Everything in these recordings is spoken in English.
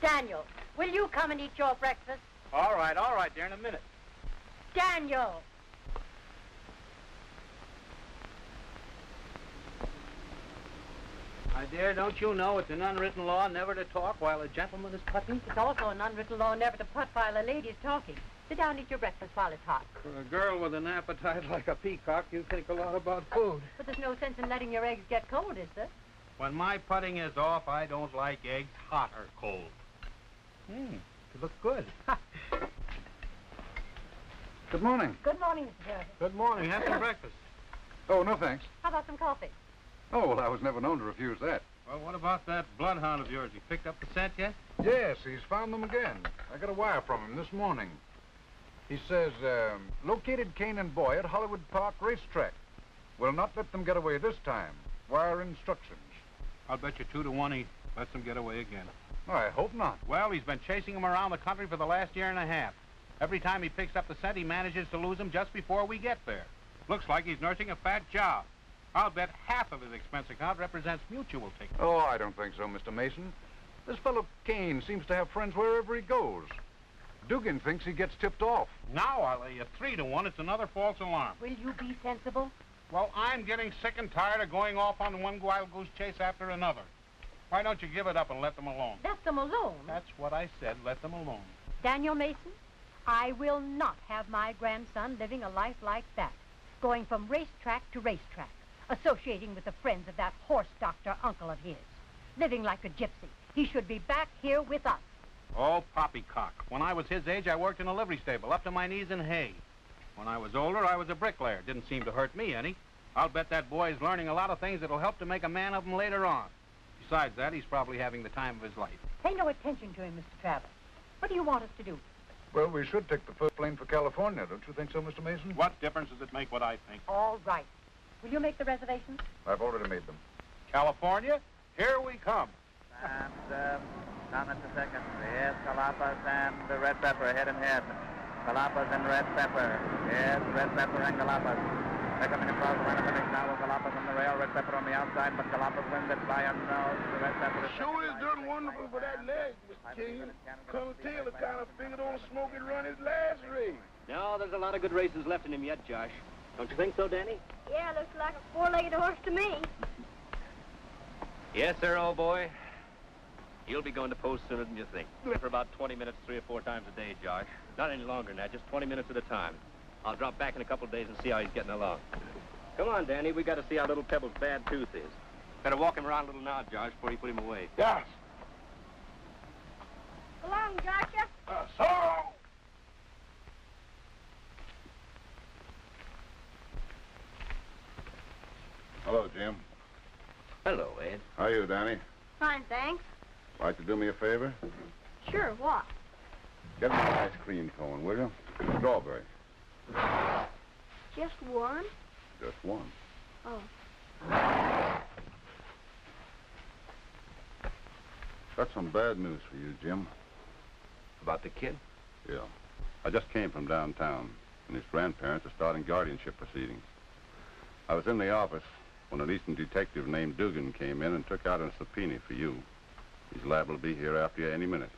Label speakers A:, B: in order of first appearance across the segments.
A: Daniel, will you come and eat your breakfast?
B: All right, dear, in a minute.
A: Daniel!
B: My dear, don't you know it's an unwritten law never to talk while a gentleman is putting?
A: It's also an unwritten law never to putt while a lady's talking. Sit down and eat your breakfast while it's hot.
B: For a girl with an appetite like a peacock, you think a lot about food.
A: But there's no sense in letting your eggs get cold, is there?
B: When my putting is off, I don't like eggs hot or cold. You look good.
C: Good morning.
A: Good morning, Mr. Jervis.
B: Good morning. Have some breakfast.
C: Oh, no thanks.
A: How about some coffee?
C: Oh, well, I was never known to refuse that.
B: Well, what about that bloodhound of yours? You picked up the scent yet?
C: Yes, he's found them again. I got a wire from him this morning. He says, located Kane and Boy at Hollywood Park Racetrack. Will not let them get away this time. Wire instructions.
B: I'll bet you 2 to 1 he lets them get away again.
C: Oh, I hope not.
B: Well, he's been chasing them around the country for the last year and a half. Every time he picks up the scent, he manages to lose them just before we get there. Looks like he's nursing a fat job. I'll bet half of his expense account represents mutual tickets.
C: Oh, I don't think so, Mr. Mason. This fellow Kane seems to have friends wherever he goes. Dugan thinks he gets tipped off.
B: Now I'll lay you 3 to 1. It's another false alarm.
A: Will you be sensible?
B: Well, I'm getting sick and tired of going off on one wild goose chase after another. Why don't you give it up and let them alone?
A: Let them alone?
B: That's what I said. Let them alone.
A: Daniel Mason, I will not have my grandson living a life like that, going from racetrack to racetrack, associating with the friends of that horse doctor uncle of his, living like a gypsy. He should be back here with us.
B: Oh, poppycock. When I was his age, I worked in a livery stable, up to my knees in hay. When I was older, I was a bricklayer. Didn't seem to hurt me any. I'll bet that boy is learning a lot of things that'll help to make a man of him later on. Besides that, he's probably having the time of his life.
A: Pay no attention to him, Mr. Travis. What do you want us to do?
C: Well, we should take the first plane for California, don't you think so, Mr. Mason?
B: What difference does it make what I think?
A: All right. Will you make the reservations?
C: I've already made them.
B: California, here we come.
D: And down at the second. Yes, Calapas and the red pepper head and head. Calapas and red pepper. Yes, red pepper and Calapas. They're coming across the line of finish now with Calapas on the rail, red pepper on the outside, but Calapas wins it by a nose. The red pepper is
E: Sure is done wonderful for that leg, Mr. King. Colonel Taylor kind of figured on a smoking run his last race.
F: No, there's a lot of good races left in him yet, Josh. Don't you think so, Danny?
G: Yeah, looks like a four-legged horse to me.
F: Yes, sir, old boy. He'll be going to post sooner than you think. For about 20 minutes, 3 or 4 times a day, Josh. Not any longer than that, just 20 minutes at a time. I'll drop back in a couple of days and see how he's getting along. Come on, Danny, we got to see how little Pebble's bad tooth is. Better walk him around a little now, Josh, before you put him away.
E: Yes.
G: So long, Joshua.
E: So.
C: Hello, Jim.
F: Hello, Ed.
C: How are you, Danny?
G: Fine, thanks.
C: Like to do me a favor?
G: Sure, what?
C: Get me an ice cream cone, will you? Strawberry.
G: Just one?
C: Just one.
G: Oh.
C: Got some bad news for you, Jim.
F: About the kid?
C: Yeah. I just came from downtown, and his grandparents are starting guardianship proceedings. I was in the office when an Eastern detective named Dugan came in and took out a subpoena for you. He's liable to be here after you any minute.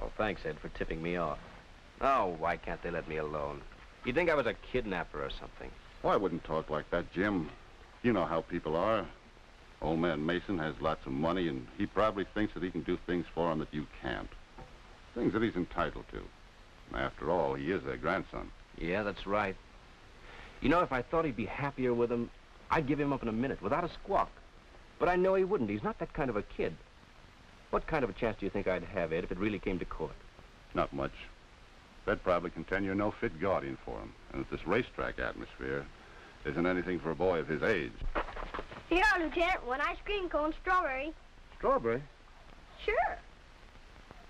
F: Oh, thanks, Ed, for tipping me off. Oh, why can't they let me alone? You'd think I was a kidnapper or something.
C: Oh, I wouldn't talk like that, Jim. You know how people are. Old man Mason has lots of money, and he probably thinks that he can do things for him that you can't. Things that he's entitled to. And after all, he is their grandson.
F: Yeah, that's right. You know, if I thought he'd be happier with him, I'd give him up in a minute, without a squawk. But I know he wouldn't. He's not that kind of a kid. What kind of a chance do you think I'd have, Ed, if it really came to court?
C: Not much. They'd probably contend you're no fit guardian for him. And that this racetrack atmosphere isn't anything for a boy of his age.
G: Here, Lieutenant, one ice cream cone, strawberry.
C: Strawberry?
G: Sure.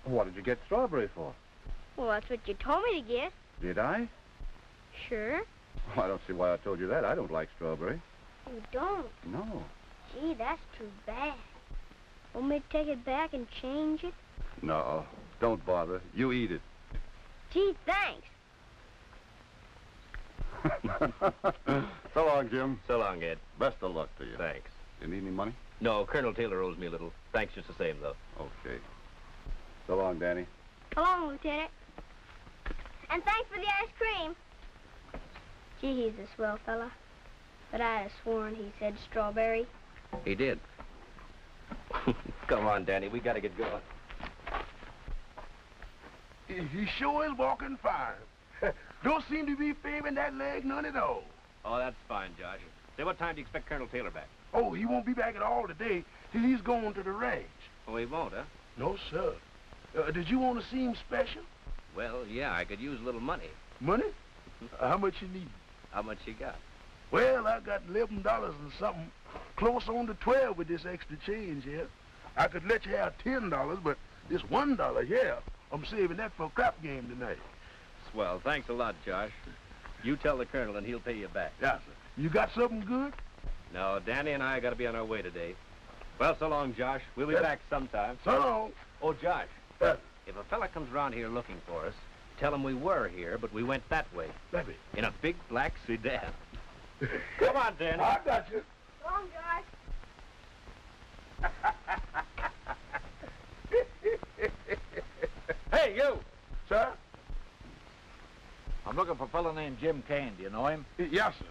C: What did you get strawberry for?
G: Well, that's what you told me to get.
C: Did I?
G: Sure.
C: Well, I don't see why I told you that. I don't like strawberry.
G: You don't?
C: No.
G: Gee, that's too bad. Want me to take it back and change it?
C: No, don't bother. You eat it.
G: Gee, thanks.
C: So long, Jim.
F: So long, Ed.
C: Best of luck to you.
F: Thanks.
C: You need any money?
F: No, Colonel Taylor owes me a little. Thanks just the same, though.
C: Okay. So long, Danny.
G: So long, Lieutenant. And thanks for the ice cream. Gee, he's a swell fella. But I'd have sworn he said strawberry.
F: He did. Come on, Danny. We got to get going.
E: He sure is walking fine. Don't seem to be favoring that leg none at all.
F: Oh, that's fine, Josh. Say, what time do you expect Colonel Taylor back?
E: Oh, he won't be back at all today. He's going to the ranch.
F: Oh, he won't, huh?
E: No, sir. Did you want to see him special?
F: Well, yeah, I could use a little money.
E: Money? How much you need?
F: How much you got?
E: Well, I got $11 and something, close on to 12 with this extra change here. I could let you have $10, but this $1 here, I'm saving that for a crap game tonight.
F: Swell. Thanks a lot, Josh. You tell the Colonel and he'll pay you back.
E: Yeah, sir. You got something good?
F: No, Danny and I got to be on our way today. Well, so long, Josh. We'll be back sometime.
E: So long.
F: Oh, Josh, if a fella comes around here looking for us, tell him we were here, but we went that way.
E: That way.
F: In a big black sedan. Come on, Danny.
E: I got you.
G: So long, Josh.
H: Hey, you!
E: Sir?
H: I'm looking for a fellow named Jim Kane. Do you know him?
E: Yes, sir.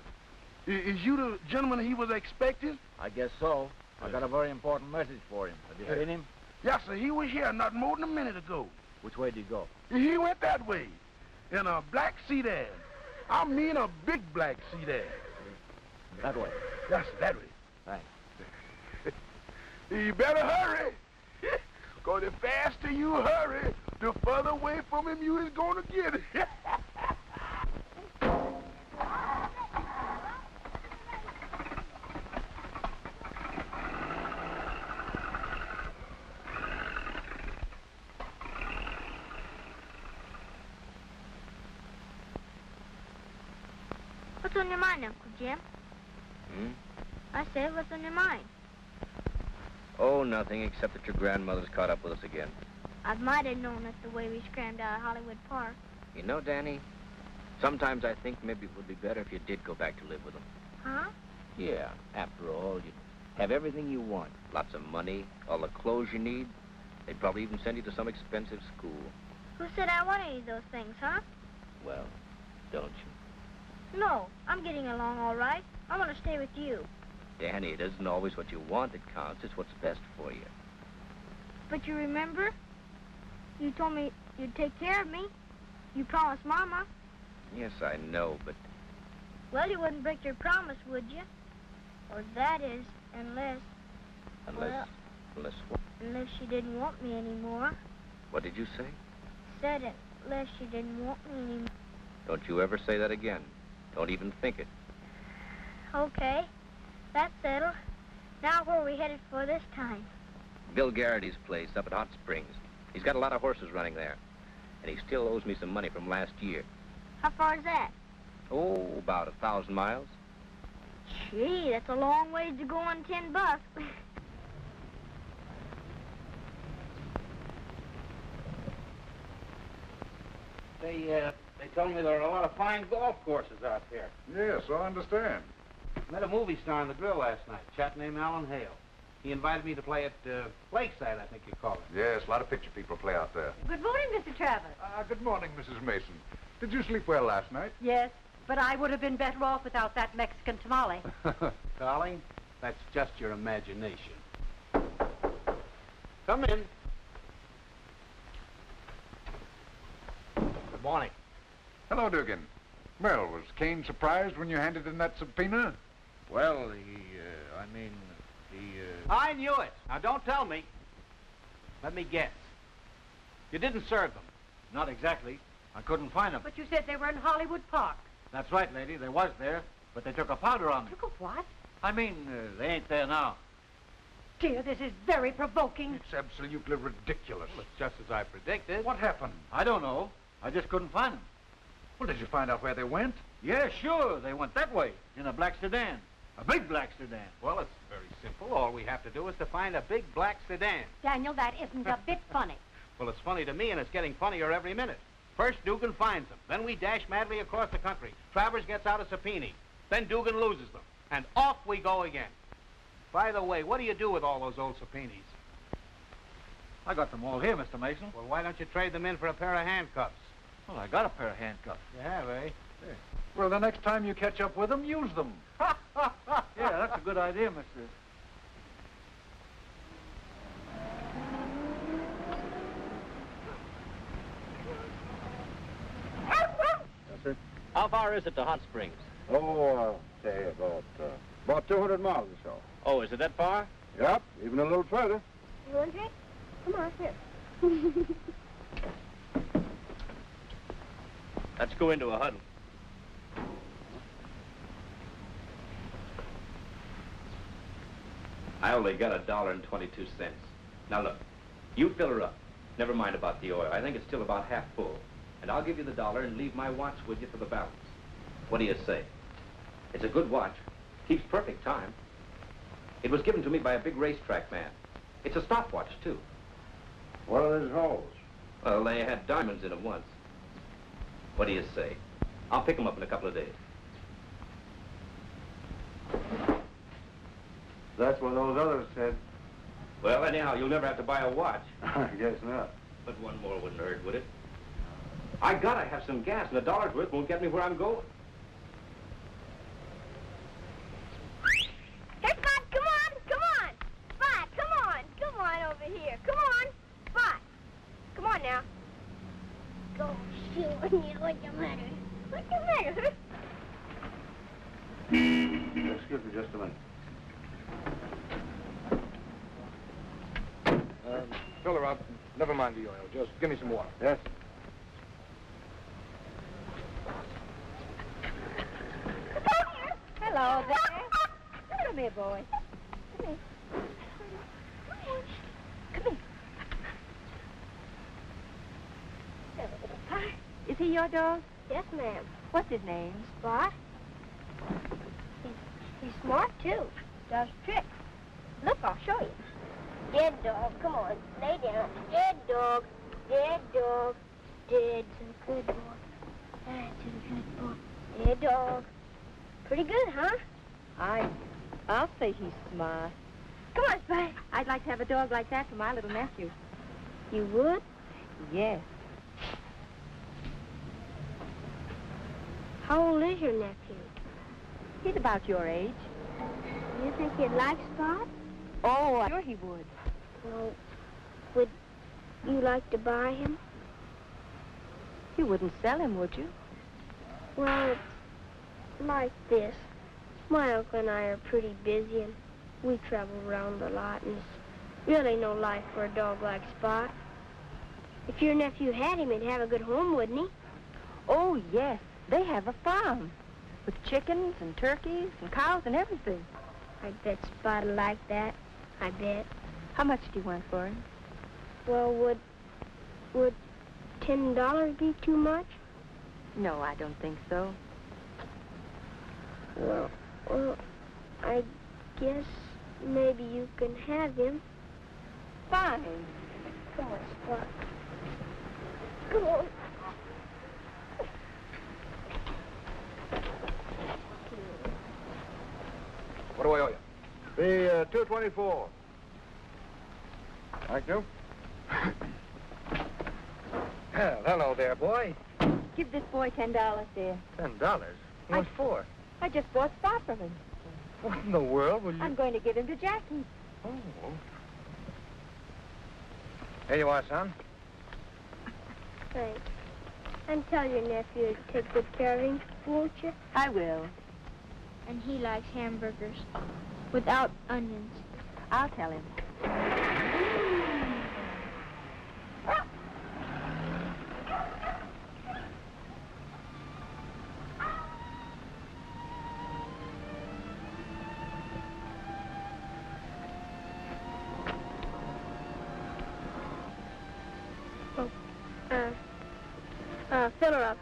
E: Is you the gentleman he was expecting?
H: I guess so. I got a very important message for him. Have you seen him?
E: Yes, sir. He was here not more than a minute ago.
H: Which way did he go?
E: He went that way in a black sedan. I mean a big black sedan.
H: That way.
E: Yes, sir, that way.
H: Thanks.
E: You better hurry. Because the faster you hurry, the further away from him you is going to get.
G: What's on your mind, Uncle Jim? I said, what's on your mind?
F: Oh, nothing, except that your grandmother's caught up with us again.
G: I might have known it the way we scrammed out of Hollywood Park.
F: You know, Danny, sometimes I think maybe it would be better if you did go back to live with them.
G: Huh?
F: Yeah, after all, you'd have everything you want. Lots of money, all the clothes you need. They'd probably even send you to some expensive school.
G: Who said I want any of those things, huh?
F: Well, don't you?
G: No, I'm getting along all right. I want to stay with you.
F: Danny, it isn't always what you want that counts. It's what's best for you.
G: But you remember? You told me you'd take care of me. You promised Mama.
F: Yes, I know, but...
G: Well, you wouldn't break your promise, would you? Or that is, unless...
F: Unless what?
G: Unless she didn't want me anymore.
F: What did you say?
G: Said it, unless she didn't want me anymore.
F: Don't you ever say that again. Don't even think it.
G: Okay, that's settled. Now where are we headed for this time?
F: Bill Garrity's place up at Hot Springs. He's got a lot of horses running there. And he still owes me some money from last year.
G: How far is that?
F: Oh, about 1,000 miles.
G: Gee, that's a long ways to go on $10.
B: They told me there are a lot of fine golf courses out there.
C: Yes, I understand.
B: Met a movie star on the grill last night, a chap named Alan Hale. He invited me to play at Lakeside, I think you call it.
C: Yes, a lot of picture people play out there.
A: Good morning, Mr. Travers.
C: Good morning, Mrs. Mason. Did you sleep well last night?
A: Yes, but I would have been better off without that Mexican tamale.
B: Darling, that's just your imagination. Come in.
F: Good morning.
C: Hello, Dugan. Well, was Kane surprised when you handed in that subpoena?
B: Well, I knew it. Now, don't tell me. Let me guess. You didn't serve them.
H: Not exactly. I couldn't find them.
A: But you said they were in Hollywood Park.
H: That's right, lady. They was there, but they took a powder on me.
A: Took a what?
H: I mean, they ain't there now.
A: Dear, this is very provoking.
C: It's absolutely ridiculous.
B: Well, it's just as I predicted.
C: What happened?
H: I don't know. I just couldn't find them.
C: Well, did you find out where they went?
H: Yeah, sure. They went that way in a black sedan. A big black sedan.
B: Well, it's very simple. All we have to do is to find a big black sedan.
A: Daniel, that isn't a bit funny.
B: Well, it's funny to me, and it's getting funnier every minute. First, Dugan finds them. Then we dash madly across the country. Travers gets out a subpoena. Then Dugan loses them. And off we go again. By the way, what do you do with all those old subpoenas?
H: I got them all here, Mr. Mason.
B: Well, why don't you trade them in for a pair of handcuffs?
H: Well, I got a pair of handcuffs.
B: You have, eh?
H: Yeah. Well, the next time you catch up with them, use them. Yeah, that's a good idea, mister.
C: Yes, sir.
F: How far is it to Hot Springs?
C: Oh, say about 200 miles or so.
F: Oh, is it that far?
C: Yep, even a little further.
G: You want a drink? Come on, here.
F: Let's go into a huddle. I only got $1.22. Now look, you fill her up. Never mind about the oil. I think it's still about half full. And I'll give you the $1 and leave my watch with you for the balance. What do you say? It's a good watch. Keeps perfect time. It was given to me by a big racetrack man. It's a stopwatch, too.
C: What are these holes?
F: Well, they had diamonds in them once. What do you say? I'll pick them up in a couple of days.
C: That's what those others said.
F: Well, anyhow, you'll never have to buy a watch.
C: I guess not.
F: But one more wouldn't hurt, would it? I gotta have some gas, and $1's worth won't get me where I'm going.
G: Here, Spot, come on, come on. Spot, come on over here. Come on, Spot. Come on now. Go shoot me. What's the matter? What's the matter?
C: Excuse me just a minute.
I: Fill her up. Never mind the oil. Just give me some water.
C: Yes?
A: Hello there. Come here, boy. Come here. Come here. Is he your dog?
G: Yes, ma'am.
A: What's his name?
G: Spot. He's smart, too. Does tricks. Look, I'll show you. Dead dog, come on, lay down. Dead dog, dead dog. Dead's a good boy. That's a good boy. Dead dog. Pretty good, huh?
A: I'll say he's smart.
G: Come on, Spot.
A: I'd like to have a dog like that for my little nephew.
G: You would?
A: Yes.
G: How old is your nephew?
A: He's about your age.
G: You think he'd like Spot?
A: Oh, I'm sure he would.
G: Well, would you like to buy him?
A: You wouldn't sell him, would you?
G: Well, it's like this. My uncle and I are pretty busy, and we travel around a lot, and it's really no life for a dog like Spot. If your nephew had him, he'd have a good home, wouldn't he?
A: Oh, yes. They have a farm with chickens and turkeys and cows and everything.
G: I bet Spot'd like that. I bet.
A: How much do you want for him?
G: Well, would $10 be too much?
A: No, I don't think so.
G: Well, I guess maybe you can have him.
A: Fine.
G: Come on, Spot. Come on.
I: What do I owe you?
C: The $2.24.
I: Thank you. Well, hello there, boy.
A: Give this boy $10, dear.
I: $10? What for?
A: I just bought Spot from him.
I: What in the world will you...
A: I'm going to give him to Jackie.
I: Oh. Here you are, son.
G: Thanks. And tell your nephew to take good care of him, won't you?
A: I will.
G: And he likes hamburgers without onions.
A: I'll tell him.
G: Fill her up.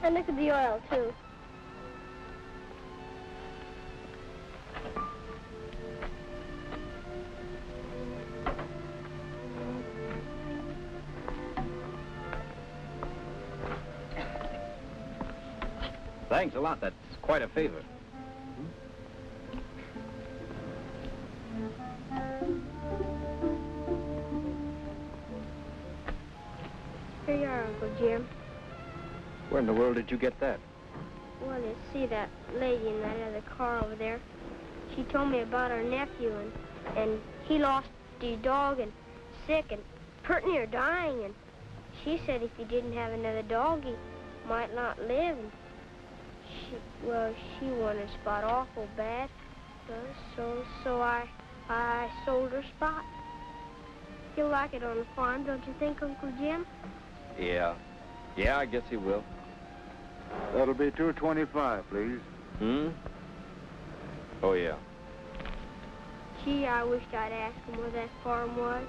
G: And look at the oil, too.
F: Thanks a lot. That's quite a favor.
G: Here you are, Uncle Jim.
F: Where in the world did you get that?
G: Well, you see that lady in that other car over there? She told me about her nephew, and he lost his dog and sick and pretty near dying, and she said if he didn't have another dog, he might not live. And she wanted Spot awful bad. So I sold her Spot. He'll like it on the farm, don't you think, Uncle Jim?
F: Yeah. Yeah, I guess he will.
J: That'll be $2.25, please.
F: Hmm? Oh, yeah.
G: Gee, I wished I'd asked him where that farm was.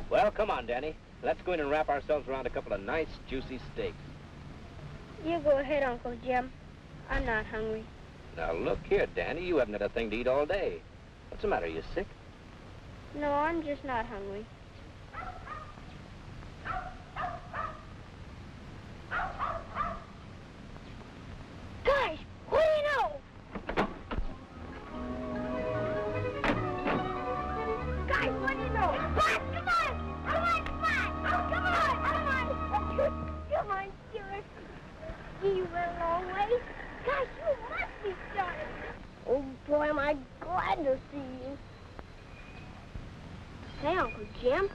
F: Well, come on, Danny. Let's go in and wrap ourselves around a couple of nice, juicy steaks.
G: You go ahead, Uncle Jim. I'm not hungry.
F: Now, look here, Danny. You haven't had a thing to eat all day. What's the matter? You sick?
G: No, I'm just not hungry. Guys, what do you know? Guys, what do you know? Spot, come on! Come on, Spot! Come on! Come on, Stuart. You went a long way. Gosh, you must be started. Oh, boy, am I glad to see you. Hey, Uncle Jim,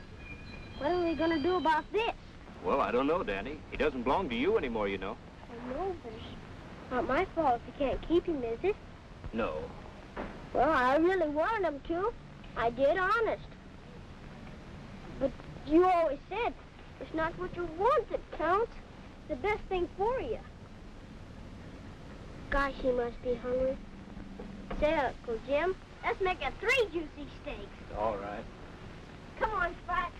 G: what are we going to do about this?
F: Well, I don't know, Danny. He doesn't belong to you anymore, you know.
G: I know, but it's not my fault if you can't keep him, is it?
F: No.
G: Well, I really wanted him to. I did, honest. But you always said it's not what you want that counts. It's the best thing for you. Gosh, he must be hungry. Say, Uncle Jim, let's make it 3 juicy steaks.
F: All right.
G: Come on, Spot.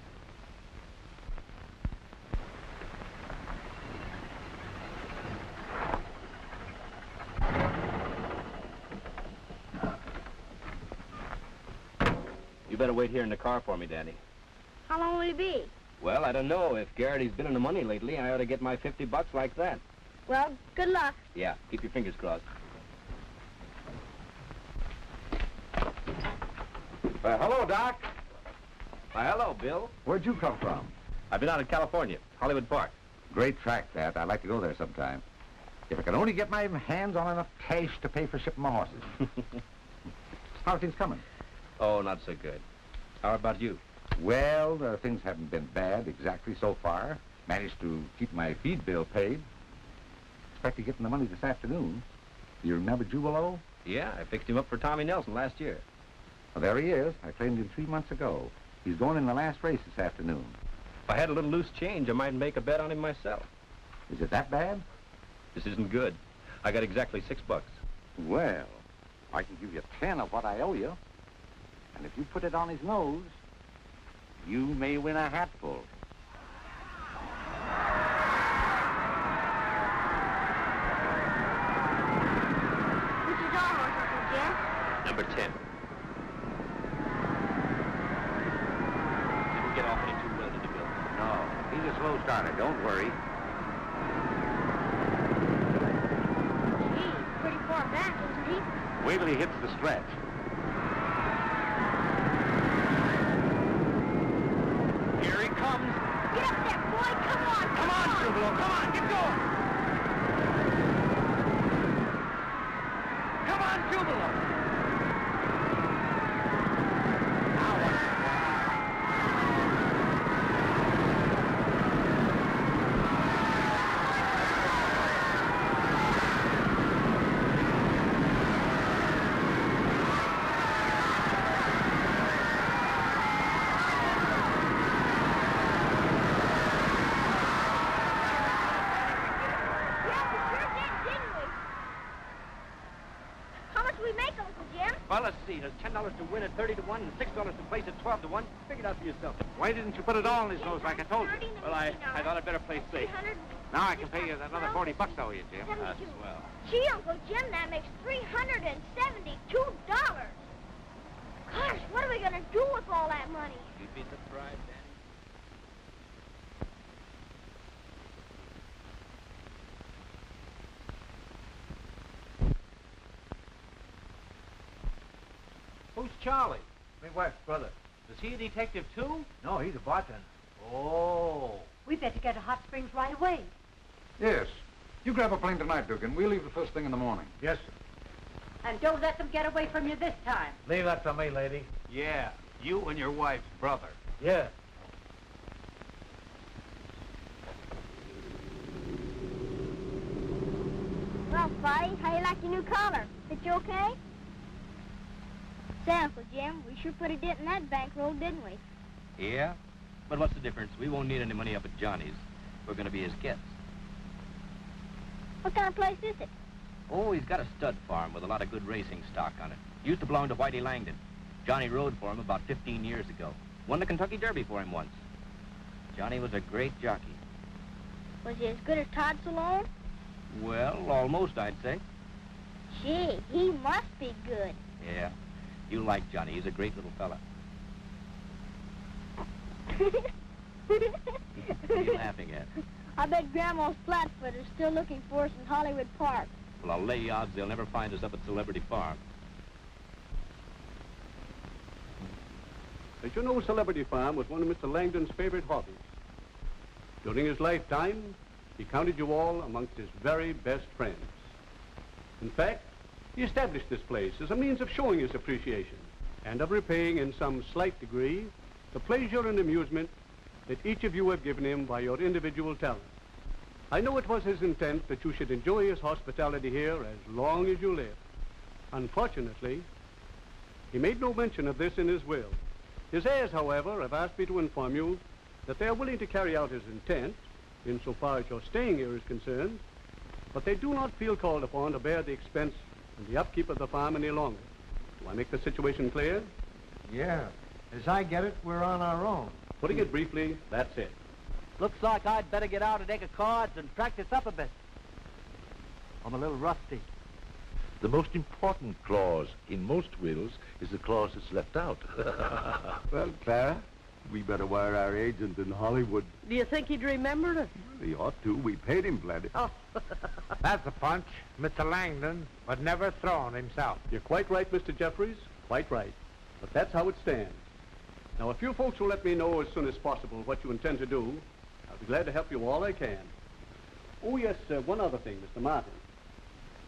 F: You better wait here in the car for me, Danny.
G: How long will he be?
F: Well, I don't know. If Garrity's been in the money lately, I ought to get my $50 like that.
G: Well, good luck.
F: Yeah, keep your fingers crossed.
J: Hello, Doc.
F: Why, hello, Bill.
J: Where'd you come from?
F: I've been out in California, Hollywood Park.
J: Great track, that. I'd like to go there sometime. If I can only get my hands on enough cash to pay for shipping my horses. How are things coming?
F: Oh, not so good. How about you?
J: Well, things haven't been bad exactly so far. Managed to keep my feed bill paid. Expect to get the money this afternoon. You remember Jubilo?
F: Yeah, I fixed him up for Tommy Nelson last year.
J: Well, there he is. I claimed him 3 months ago. He's going in the last race this afternoon.
F: If I had a little loose change, I might make a bet on him myself.
J: Is it that bad?
F: This isn't good. I got exactly $6.
J: Well, I can give you 10 of what I owe you. And if you put it on his nose, you may win a hatful.
G: Which is our horse, Uncle Jim?
F: Number 10. Didn't get off any too well, did he, Bill?
J: No, he's a slow starter. Don't worry.
G: Gee, pretty far back, isn't he?
J: Wait till he hits the stretch.
F: Here he comes.
G: Get up there, boy. Come on.
F: Come on, Jubilo. Come on, get going. Come on, Jubilo. Well, let's see. There's $10 to win at 30 to 1 and $6 to place at 12 to 1. Figure it out for yourself.
J: Why didn't you put it all on his nose like I told you?
F: Well, I thought I'd better play safe.
J: Now I can pay you another $40 I owe you, Jim.
F: That's swell.
G: Gee, Uncle Jim, that makes $372. Gosh, what are we going to do with all that money?
F: You'd be surprised, Danny.
H: Charlie.
K: My wife's brother.
H: Is he a detective, too?
K: No, he's a bartender.
H: Oh.
A: We better get to Hot Springs right away.
J: Yes. You grab a plane tonight, Dugan. We'll leave the first thing in the morning.
K: Yes, sir.
A: And don't let them get away from you this time.
K: Leave that to me, lady.
B: Yeah, you and your wife's brother.
K: Yeah.
G: Well, Spotty, how you like your new collar? Fit you okay? Say, Uncle Jim, we sure put a dent in that bankroll, didn't we?
F: Yeah? But what's the difference? We won't need any money up at Johnny's. We're going to be his guests.
G: What kind of place is it?
F: Oh, he's got a stud farm with a lot of good racing stock on it. Used to belong to Whitey Langdon. Johnny rode for him about 15 years ago. Won the Kentucky Derby for him once. Johnny was a great jockey.
G: Was he as good as Todd Salone?
F: Well, almost, I'd say.
G: Gee, he must be good.
F: Yeah. You like Johnny. He's a great little fella. What are you laughing at?
G: I bet Grandma's Flatfoot is still looking for us in Hollywood Park.
F: Well, I'll lay odds they'll never find us up at Celebrity Farm.
L: As you know, Celebrity Farm was one of Mr. Langdon's favorite hobbies. During his lifetime, he counted you all amongst his very best friends. In fact, he established this place as a means of showing his appreciation and of repaying in some slight degree the pleasure and amusement that each of you have given him by your individual talent. I know it was his intent that you should enjoy his hospitality here as long as you live. Unfortunately, he made no mention of this in his will. His heirs, however, have asked me to inform you that they are willing to carry out his intent, insofar as your staying here is concerned, but they do not feel called upon to bear the expense and the upkeep of the farm any longer. Do I make the situation clear?
K: Yeah. As I get it, we're on our own.
L: Putting it briefly, that's it.
M: Looks like I'd better get out a deck of cards and practice up a bit. I'm a little rusty.
N: The most important clause in most wills is the clause that's left out.
O: Well, Clara, we better wire our agent in Hollywood.
P: Do you think he'd remember us?
O: He ought to. We paid him plenty.
P: Oh.
K: That's a punch. Mr. Langdon would never throw on himself.
L: You're quite right, Mr. Jeffries. Quite right. But that's how it stands. Now, if you folks will let me know as soon as possible what you intend to do, I'll be glad to help you all I can. Oh, yes, one other thing, Mr. Martin.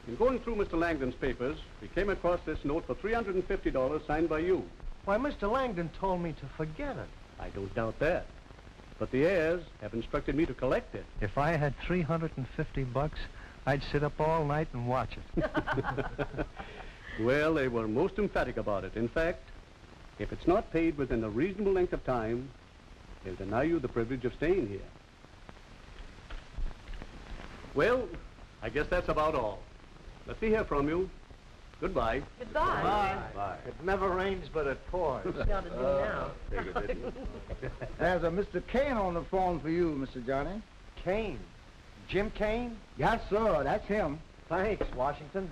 L: In going through Mr. Langdon's papers, we came across this note for $350 signed by you.
K: Why, Mr. Langdon told me to forget it.
L: I don't doubt that. But the heirs have instructed me to collect it.
K: If I had $350, I'd sit up all night and watch it.
L: Well, they were most emphatic about it. In fact, if it's not paid within a reasonable length of time, they'll deny you the privilege of staying here. Well, I guess that's about all. Let me hear from you. Goodbye.
P: Goodbye.
K: Bye. It never rains, but it pours.
P: Got to do now.
Q: There's a Mr. Kane on the phone for you, Mr. Johnny.
K: Kane? Jim Kane?
Q: Yes, sir. That's him.
K: Thanks, Washington.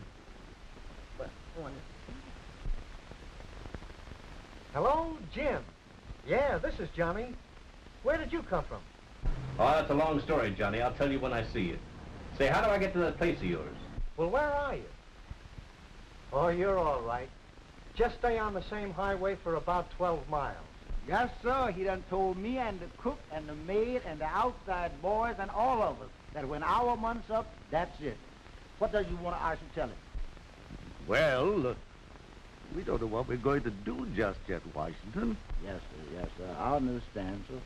K: Hello, Jim. Yeah, this is Johnny. Where did you come from?
F: Oh, that's a long story, Johnny. I'll tell you when I see you. Say, how do I get to that place of yours?
K: Well, where are you? Oh, you're all right. Just stay on the same highway for about 12 miles.
Q: Yes, sir. He done told me and the cook and the maid and the outside boys and all of us that when our month's up, that's it. What does you want I should tell him?
O: Well, we don't know what we're going to do just yet, Washington.
Q: Yes, sir. Yes, sir. I understand, sir.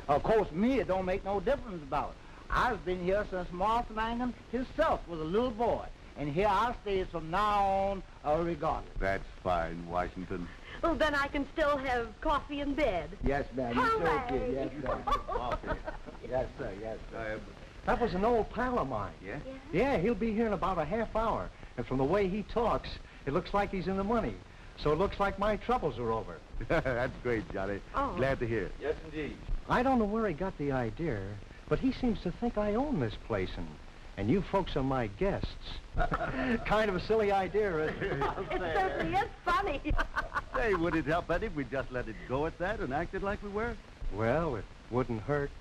Q: Of course, me, it don't make no difference about it. I've been here since Martha Langham himself was a little boy. And here I stay from now on, regardless.
O: That's fine, Washington.
P: Well, then I can still have coffee in bed.
Q: Yes, ma'am. You sure
P: Hooray!
Q: can. Yes, ma'am. Coffee. Yes, sir. Yes, sir.
K: That was an old pal of mine.
O: Yeah?
K: Yeah, he'll be here in about a half hour. And from the way he talks, it looks like he's in the money. So it looks like my troubles are over.
O: That's great, Johnny.
P: Oh.
O: Glad to hear it.
F: Yes, indeed.
K: I don't know where he got the idea, but he seems to think I own this place, and you folks are my guests. Kind of a silly idea, isn't it?
P: It certainly is funny.
O: Say, would it help any if we just let it go at that and acted like we were?
K: Well, it wouldn't hurt.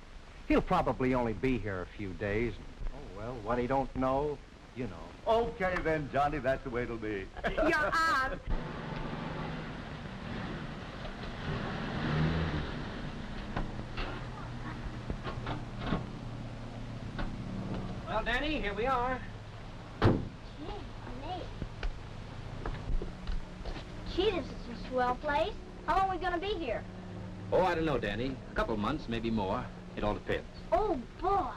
K: He'll probably only be here a few days. And, oh, well, what he don't know, you know.
O: Okay, then, Johnny, that's the way it'll be.
P: Your aunt.
M: Well, Danny, here we are.
G: Gee, this is a swell place. How long are we gonna be here?
F: Oh, I don't know, Danny. A couple of months, maybe more. It all depends.
G: Oh, boy.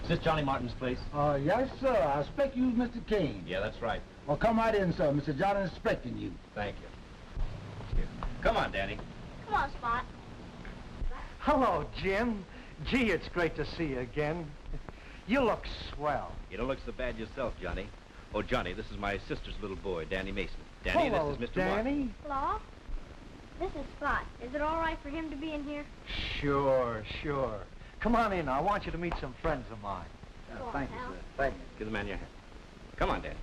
F: Is this Johnny Martin's place?
Q: Yes, sir. I expect you, Mr. Kane.
F: Yeah, that's right.
Q: Well, come right in, sir. Mr. John is expecting you.
F: Thank you. Here. Come on, Danny.
G: Come on, Spot.
K: Hello, Jim. Gee, it's great to see you again. You look swell.
F: You don't look so bad yourself, Johnny. Oh, Johnny, this is my sister's little boy, Danny Mason. Danny,
K: Hello,
F: this is Mr.
K: Danny.
F: Martin.
G: Hello? This is Spot. Is it all right for him to be in here?
K: Sure, sure. Come on in. I want you to meet some friends of mine.
Q: Thank you, sir. Thank you.
F: Give the man your hand. Come on, Danny.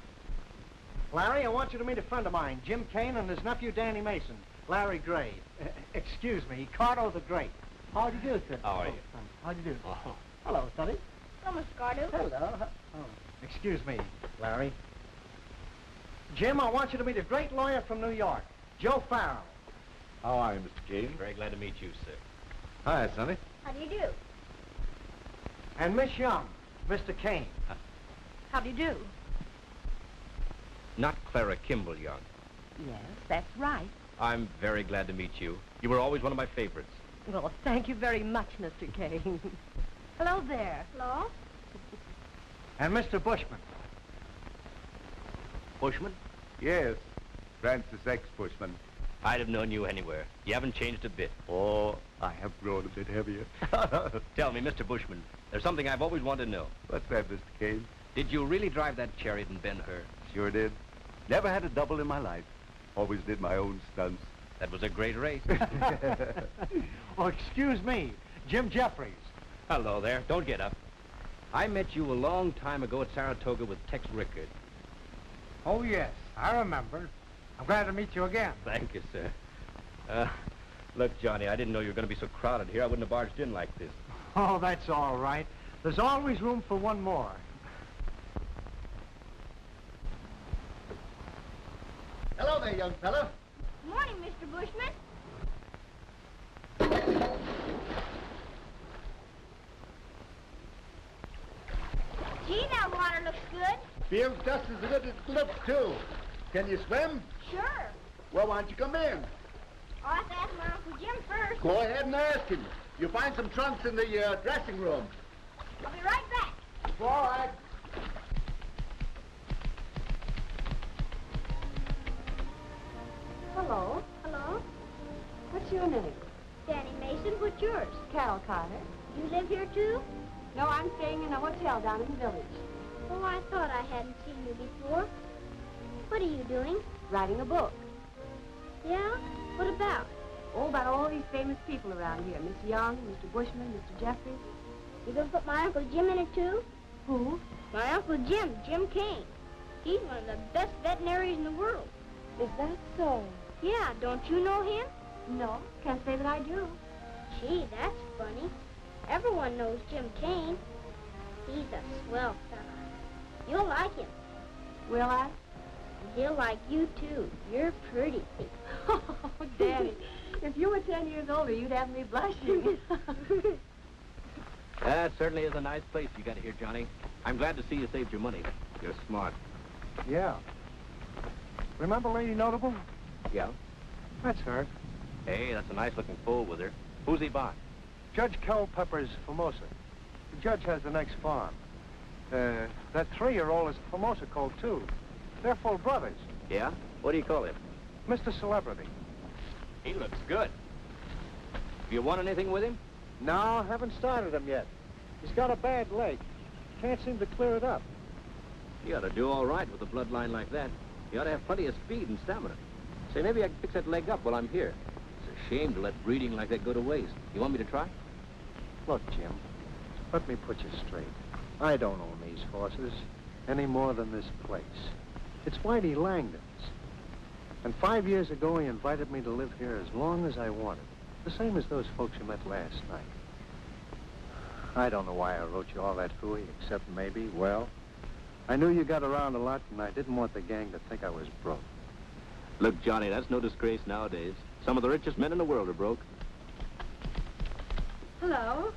K: Larry, I want you to meet a friend of mine, Jim Kane, and his nephew, Danny Mason. Larry Gray. Excuse me, Cardo the Great. How do you do, sir?
F: How are you?
K: How do you do?
F: Oh.
K: Hello, Sonny.
G: Hello, Mr. Cardew.
K: Hello. Oh. Excuse me, Larry. Jim, I want you to meet a great lawyer from New York, Joe Farrell.
N: How are you, Mr. Kane?
F: Very glad to meet you, sir.
N: Hi, Sonny.
G: How do you do?
K: And Miss Young, Mr. Kane.
P: How do you do?
F: Not Clara Kimball Young.
P: Yes, that's right.
F: I'm very glad to meet you. You were always one of my favorites.
P: Well, thank you very much, Mr. Kane. Hello there.
G: Hello?
K: And Mr. Bushman.
F: Bushman?
C: Yes, Francis X. Bushman.
F: I'd have known you anywhere. You haven't changed a bit.
C: Oh, I have grown a bit heavier.
F: Tell me, Mr. Bushman, there's something I've always wanted to know.
C: What's that, Mr. Kane?
F: Did you really drive that chariot in Ben-Hur?
C: Sure did. Never had a double in my life. Always did my own stunts.
F: That was a great race.
K: Oh, excuse me, Jim Jeffries.
F: Hello there. Don't get up. I met you a long time ago at Saratoga with Tex Rickard.
K: Oh, yes, I remember. I'm glad to meet you again.
F: Thank you, sir. Look, Johnny, I didn't know you were going to be so crowded here. I wouldn't have barged in like this.
K: Oh, that's all right. There's always room for one more.
Q: Hello there, young fella.
G: Morning, Mr. Bushman. Gee, that water looks good.
Q: Feels just as good as it looks, too. Can you swim?
G: Sure.
Q: Well, why don't you come in?
G: I'll have to ask my Uncle Jim first.
Q: Go ahead and ask him. You'll find some trunks in the dressing room.
G: I'll be right back.
Q: All right.
P: Hello.
G: Hello?
P: What's your name?
G: Danny Mason, what's yours?
P: Carol Carter.
G: You live here, too?
P: No, I'm staying in a hotel down in the village.
G: Oh, I thought I hadn't seen you before. What are you doing?
P: Writing a book.
G: Yeah? What about?
P: Oh, about all these famous people around here. Miss Young, Mr. Bushman, Mr. Jeffries.
G: You gonna put my Uncle Jim in it, too?
P: Who?
G: My Uncle Jim, Jim Kane. He's one of the best veterinaries in the world.
P: Is that so?
G: Yeah, don't you know him?
P: No, can't say that I do.
G: Gee, that's funny. Everyone knows Jim Kane. He's a swell fella. You'll like him.
P: Will I?
G: He'll like you, too. You're pretty.
P: Oh, Danny, if you were 10 years older, you'd have me blushing.
F: That certainly is a nice place you got here, Johnny. I'm glad to see you saved your money. You're smart.
K: Yeah. Remember Lady Notable?
F: Yeah?
K: That's her.
F: Hey, that's a nice-looking foal with her. Who's he by?
K: Judge Culpepper's Formosa. The judge has the next farm. That 3-year-old is a Formosa colt, too. They're full brothers.
F: Yeah? What do you call him?
K: Mr. Celebrity.
F: He looks good. Have you won anything with him?
K: No, haven't started him yet. He's got a bad leg. Can't seem to clear it up.
F: He ought to do all right with a bloodline like that. He ought to have plenty of speed and stamina. Say, maybe I can fix that leg up while I'm here. It's a shame to let breeding like that go to waste. You want me to try?
K: Look, Jim, let me put you straight. I don't own these horses any more than this place. It's Whitey Langdon's. And 5 years ago, he invited me to live here as long as I wanted. The same as those folks you met last night. I don't know why I wrote you all that hooey, except maybe, well, I knew you got around a lot, and I didn't want the gang to think I was broke.
F: Look, Johnny, that's no disgrace nowadays. Some of the richest men in the world are broke.
P: Hello.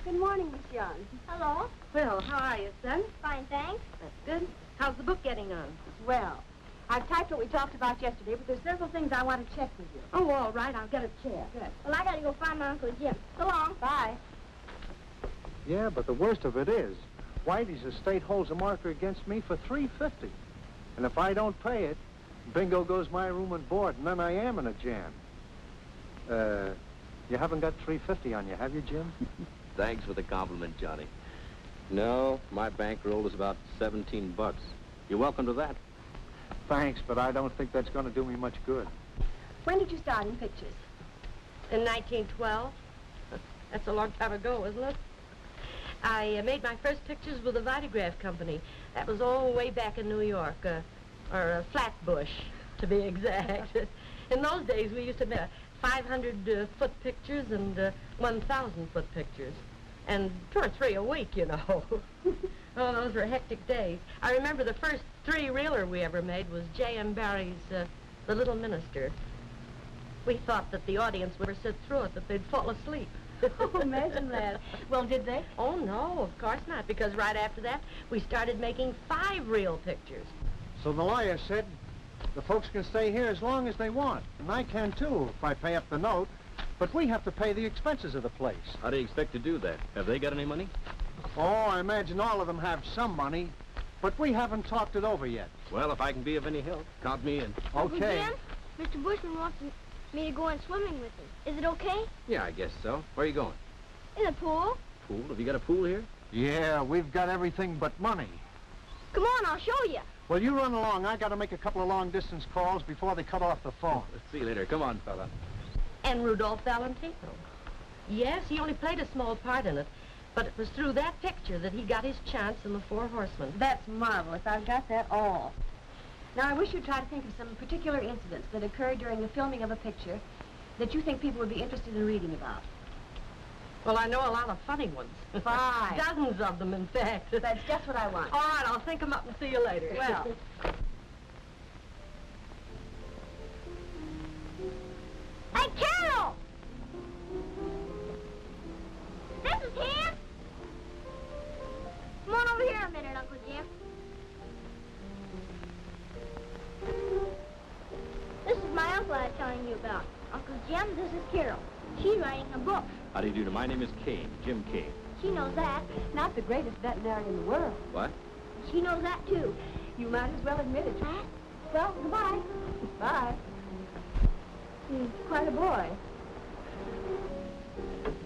P: Good morning, Miss Young.
G: Hello.
P: Well, how are you, son?
G: Fine, thanks.
P: That's good. How's the book getting on? Well, I've typed what we talked about yesterday, but there's several things I want to check with you. Oh, all right. I'll get a chair. Good.
G: Well, I gotta go find my Uncle Jim. So long.
P: Bye.
K: Yeah, but the worst of it is, Whitey's estate holds a marker against me for $350. And if I don't pay it, bingo goes my room and board, and then I am in a jam. You haven't got $350 on you, have you, Jim?
F: Thanks for the compliment, Johnny. No, my bankroll is about 17 bucks. You're welcome to that.
K: Thanks, but I don't think that's going to do me much good.
P: When did you start in pictures?
R: In 1912. That's a long time ago, isn't it? I made my first pictures with the Vitagraph Company. That was all the way back in New York, or Flatbush, to be exact. In those days, we used to make 500-foot pictures and 1,000-foot pictures. And 2 or 3 a week, you know. Oh, those were hectic days. I remember the first 3-reeler we ever made was J.M. Barrie's The Little Minister. We thought that the audience would sit through it, that they'd fall asleep.
P: Oh, imagine that. Well, did they?
R: Oh, no, of course not, because right after that, we started making 5-reel pictures.
K: So the lawyer said the folks can stay here as long as they want, and I can too if I pay up the note, but we have to pay the expenses of the place.
F: How do you expect to do that? Have they got any money?
K: Oh, I imagine all of them have some money, but we haven't talked it over yet.
F: Well, if I can be of any help, count me in.
K: Okay.
G: Uncle Jim, Mr. Bushman wants me to go in swimming with him. Is it okay?
F: Yeah, I guess so. Where are you going?
G: In the pool.
F: Pool? Have you got a pool here?
K: Yeah, we've got everything but money.
G: Come on, I'll show you.
K: Well, you run along. I got to make a couple of long-distance calls before they cut off the phone.
F: See you later. Come on, fella.
R: And Rudolph Valentino. Yes, he only played a small part in it, but it was through that picture that he got his chance in the 4 Horsemen.
P: That's marvelous. I've got that all. Now, I wish you'd try to think of some particular incidents that occurred during the filming of a picture that you think people would be interested in reading about.
R: Well, I know a lot of funny ones.
P: 5.
R: Dozens of them, in fact.
P: That's just what I want.
R: All right, I'll think them up and see you later.
P: Well.
G: Hey, Carol! This is him? Come on over here a minute, Uncle Jim. This is my uncle I was telling you about. Uncle Jim, this is Carol. She's writing a book.
F: How do you do? My name is Kane, Jim Kane.
G: She knows that.
P: Not the greatest veterinarian in the world.
F: What?
G: She knows that, too.
P: You might as well admit it.
G: Huh? Well, goodbye.
P: Bye. He's quite a boy.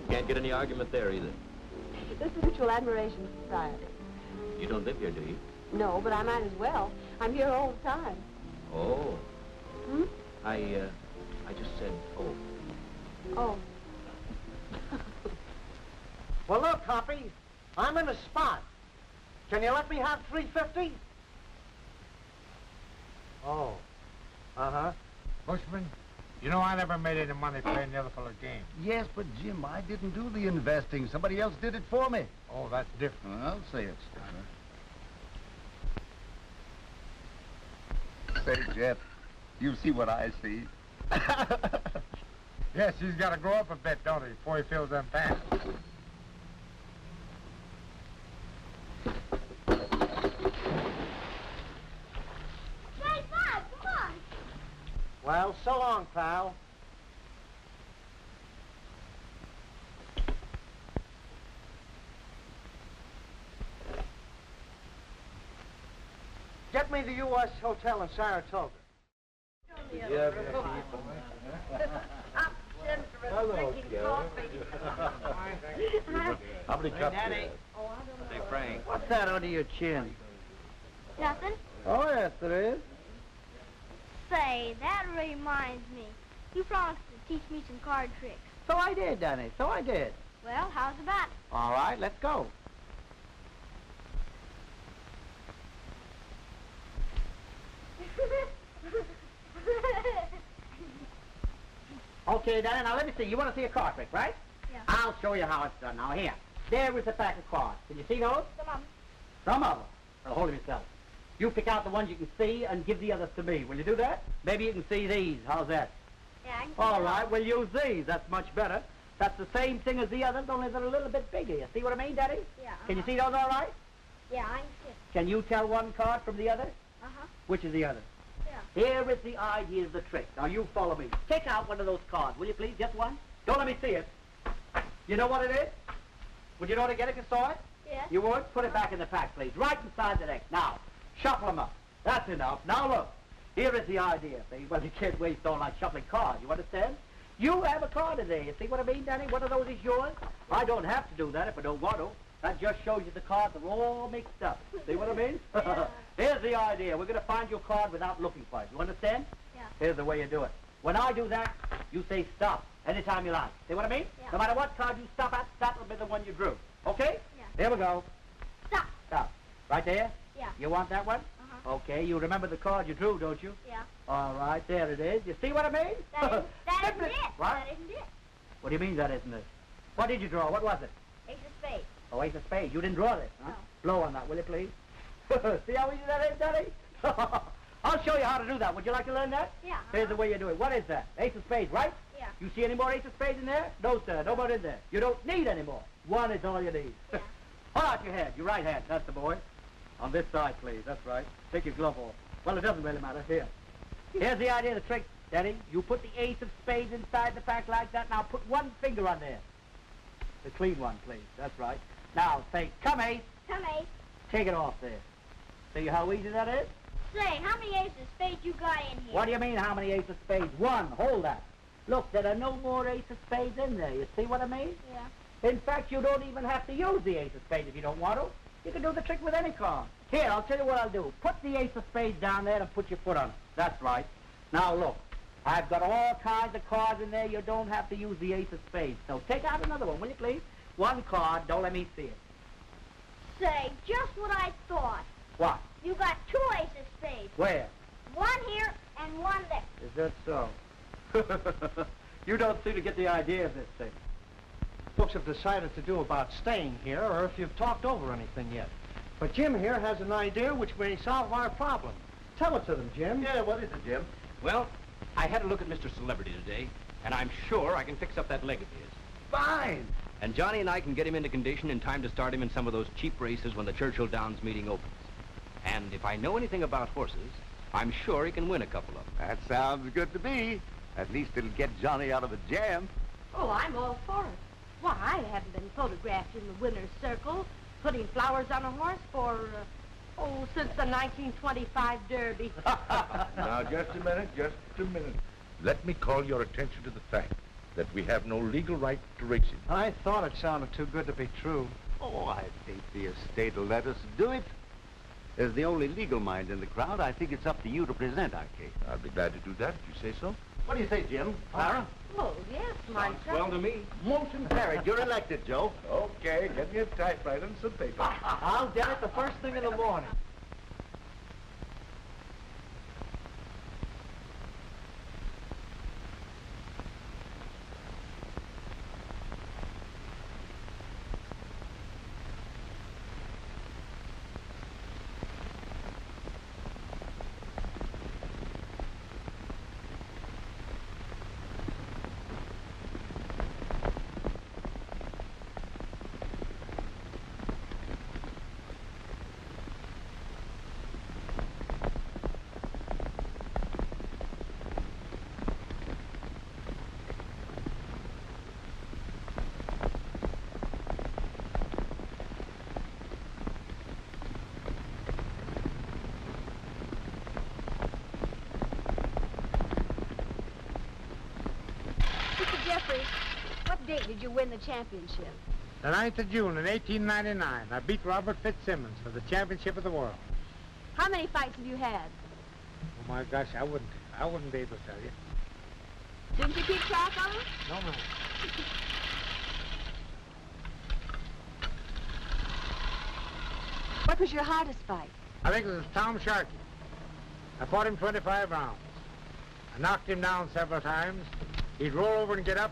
F: Can't get any argument there either.
P: This is Mutual Admiration Society.
F: You don't live here, do you?
P: No, but I might as well. I'm here all the time.
F: Oh.
P: Hmm?
F: I just said, oh.
P: Oh.
Q: Well, look, Hoppy, I'm in a spot. Can you let me have $350?
S: Oh. Uh-huh. Bushman, you know I never made any money playing the other fellow's game.
T: Yes, but Jim, I didn't do the investing. Somebody else did it for me.
S: Oh, that's different.
T: Well, I'll say it, Stoner. Say, Jeff, you see what I see.
S: Yes, he's got to grow up a bit, don't he, before he fills them pants.
G: Hey, Bob, come on.
Q: Well, so long, pal. Get me the U.S. Hotel in Saratoga.
S: Yeah, hello,
N: How many cups do you have?
F: Say, Frank.
Q: What's that under your chin?
G: Nothing.
Q: Oh, yes, there is.
G: Say, that reminds me. You promised to teach me some card tricks.
Q: So I did, Danny. So I did.
G: Well, how's about it?
Q: All right, let's go. Okay, Danny, now let me see. You want to see a card trick, right?
G: Yeah.
Q: I'll show you how it's done. Now, here. There is a pack of cards. Can you see those?
G: Some of 'em.
Q: Some of them. Well, hold them yourself. You pick out the ones you can see and give the others to me. Will you do that? Maybe you can see these. How's that?
G: Yeah, I can see
Q: All
G: those.
Q: right, we'll use these. That's much better.
M: That's the same thing as the others, only they're a little bit bigger. You see what I mean, Daddy?
G: Yeah.
M: Can you see those all right?
G: Yeah, I can see.
M: Can you tell one card from the other?
G: Uh-huh.
M: Which is the other?
G: Yeah.
M: Here is the idea of the trick. Now, you follow me. Take out one of those cards, will you please? Just one. Don't let me see it. You know what it is? Would you know to get it if you saw it?
G: Yes.
M: You would? Put it back in the pack, please. Right inside the deck. Now, shuffle them up. That's enough. Now, look. Here is the idea, see? Well, you can't waste all like shuffling cards, you understand? You have a card in there. You see what I mean, Danny? One of those is yours. I don't have to do that if I don't want to. That just shows you the cards are all mixed up. See what I mean?
G: Yeah.
M: Here's the idea. We're going to find your card without looking for it. You understand?
G: Yeah.
M: Here's the way you do it. When I do that, you say stop anytime you like. See what I mean?
G: Yeah.
M: No matter what card you stop at, that will be the one you drew. Okay?
G: Yeah.
M: Here we go.
G: Stop.
M: Stop. Right there?
G: Yeah.
M: You want that one?
G: Uh-huh.
M: Okay, you remember the card you drew, don't you?
G: Yeah.
M: All right, there it is. You see what I mean?
G: That isn't it.
M: What?
G: That isn't it.
M: What do you mean that isn't it? What did you draw? What was it?
G: Ace of spades.
M: Oh, ace of spades. You didn't draw this, huh?
G: No.
M: Blow on that, will you, please? See how easy that is, Daddy? I'll show you how to do that. Would you like to learn that?
G: Yeah.
M: Here's the way you do it. What is that? Ace of spades, right?
G: Yeah.
M: You see any more ace of spades in there? No, sir. No more in there. You don't need any more. One is all you need.
G: Yeah.
M: Hold out your hand. Your right hand. That's the boy. On this side, please. That's right. Take your glove off. Well, it doesn't really matter. Here. Here's the idea of the trick, Daddy. You put the ace of spades inside the pack like that. Now put one finger on there. The clean one, please. That's right. Now say, come ace.
G: Come ace.
M: Take it off there. See how easy that is?
G: Say, how many aces of spades you got in here?
M: What do you mean, how many ace of spades? One. Hold that. Look, there are no more ace of spades in there. You see what I mean?
G: Yeah.
M: In fact, you don't even have to use the ace of spades if you don't want to. You can do the trick with any card. Here, I'll tell you what I'll do. Put the ace of spades down there and put your foot on it. That's right. Now, look. I've got all kinds of cards in there. You don't have to use the ace of spades. So take out another one, will you, please? One card. Don't let me see it.
G: Say, just what I thought.
M: What?
G: You got two aces of spades.
M: Where?
G: One here and one there.
M: Is that so? You don't seem to get the idea of this thing.
K: Folks have decided to do about staying here, or if you've talked over anything yet. But Jim here has an idea which may solve our problem. Tell it to them, Jim.
O: Yeah, what is it, Jim?
F: Well, I had a look at Mr. Celebrity today, and I'm sure I can fix up that leg of his.
O: Fine.
F: And Johnny and I can get him into condition in time to start him in some of those cheap races when the Churchill Downs meeting opens. And if I know anything about horses, I'm sure he can win a couple of them.
O: That sounds good to me. At least it'll get Johnny out of a jam.
R: Oh, I'm all for it. Why, I haven't been photographed in the winner's circle, putting flowers on a horse for, since the 1925 Derby.
N: Now, just a minute. Let me call your attention to the fact that we have no legal right to race him.
K: I thought it sounded too good to be true.
O: Oh, I think the estate will let us do it. As the only legal mind in the crowd, I think it's up to you to present our case.
N: I'll be glad to do that if you say so.
O: What do you say, Jim? Clara?
R: Oh, yes, my son.
F: Well to me.
O: Motion carried. You're elected, Joe.
N: Okay, get me a typewriter and some paper.
K: I'll get it the first thing in the morning.
P: What date did you win the championship?
S: The 9th of June in 1899, I beat Robert Fitzsimmons for the championship of the world.
P: How many fights have you had?
S: Oh my gosh, I wouldn't be able to tell you.
P: Didn't you keep track of them?
S: No, ma'am.
P: What was your hardest fight?
S: I think it was Tom Sharkey. I fought him 25 rounds. I knocked him down several times. He'd roll over and get up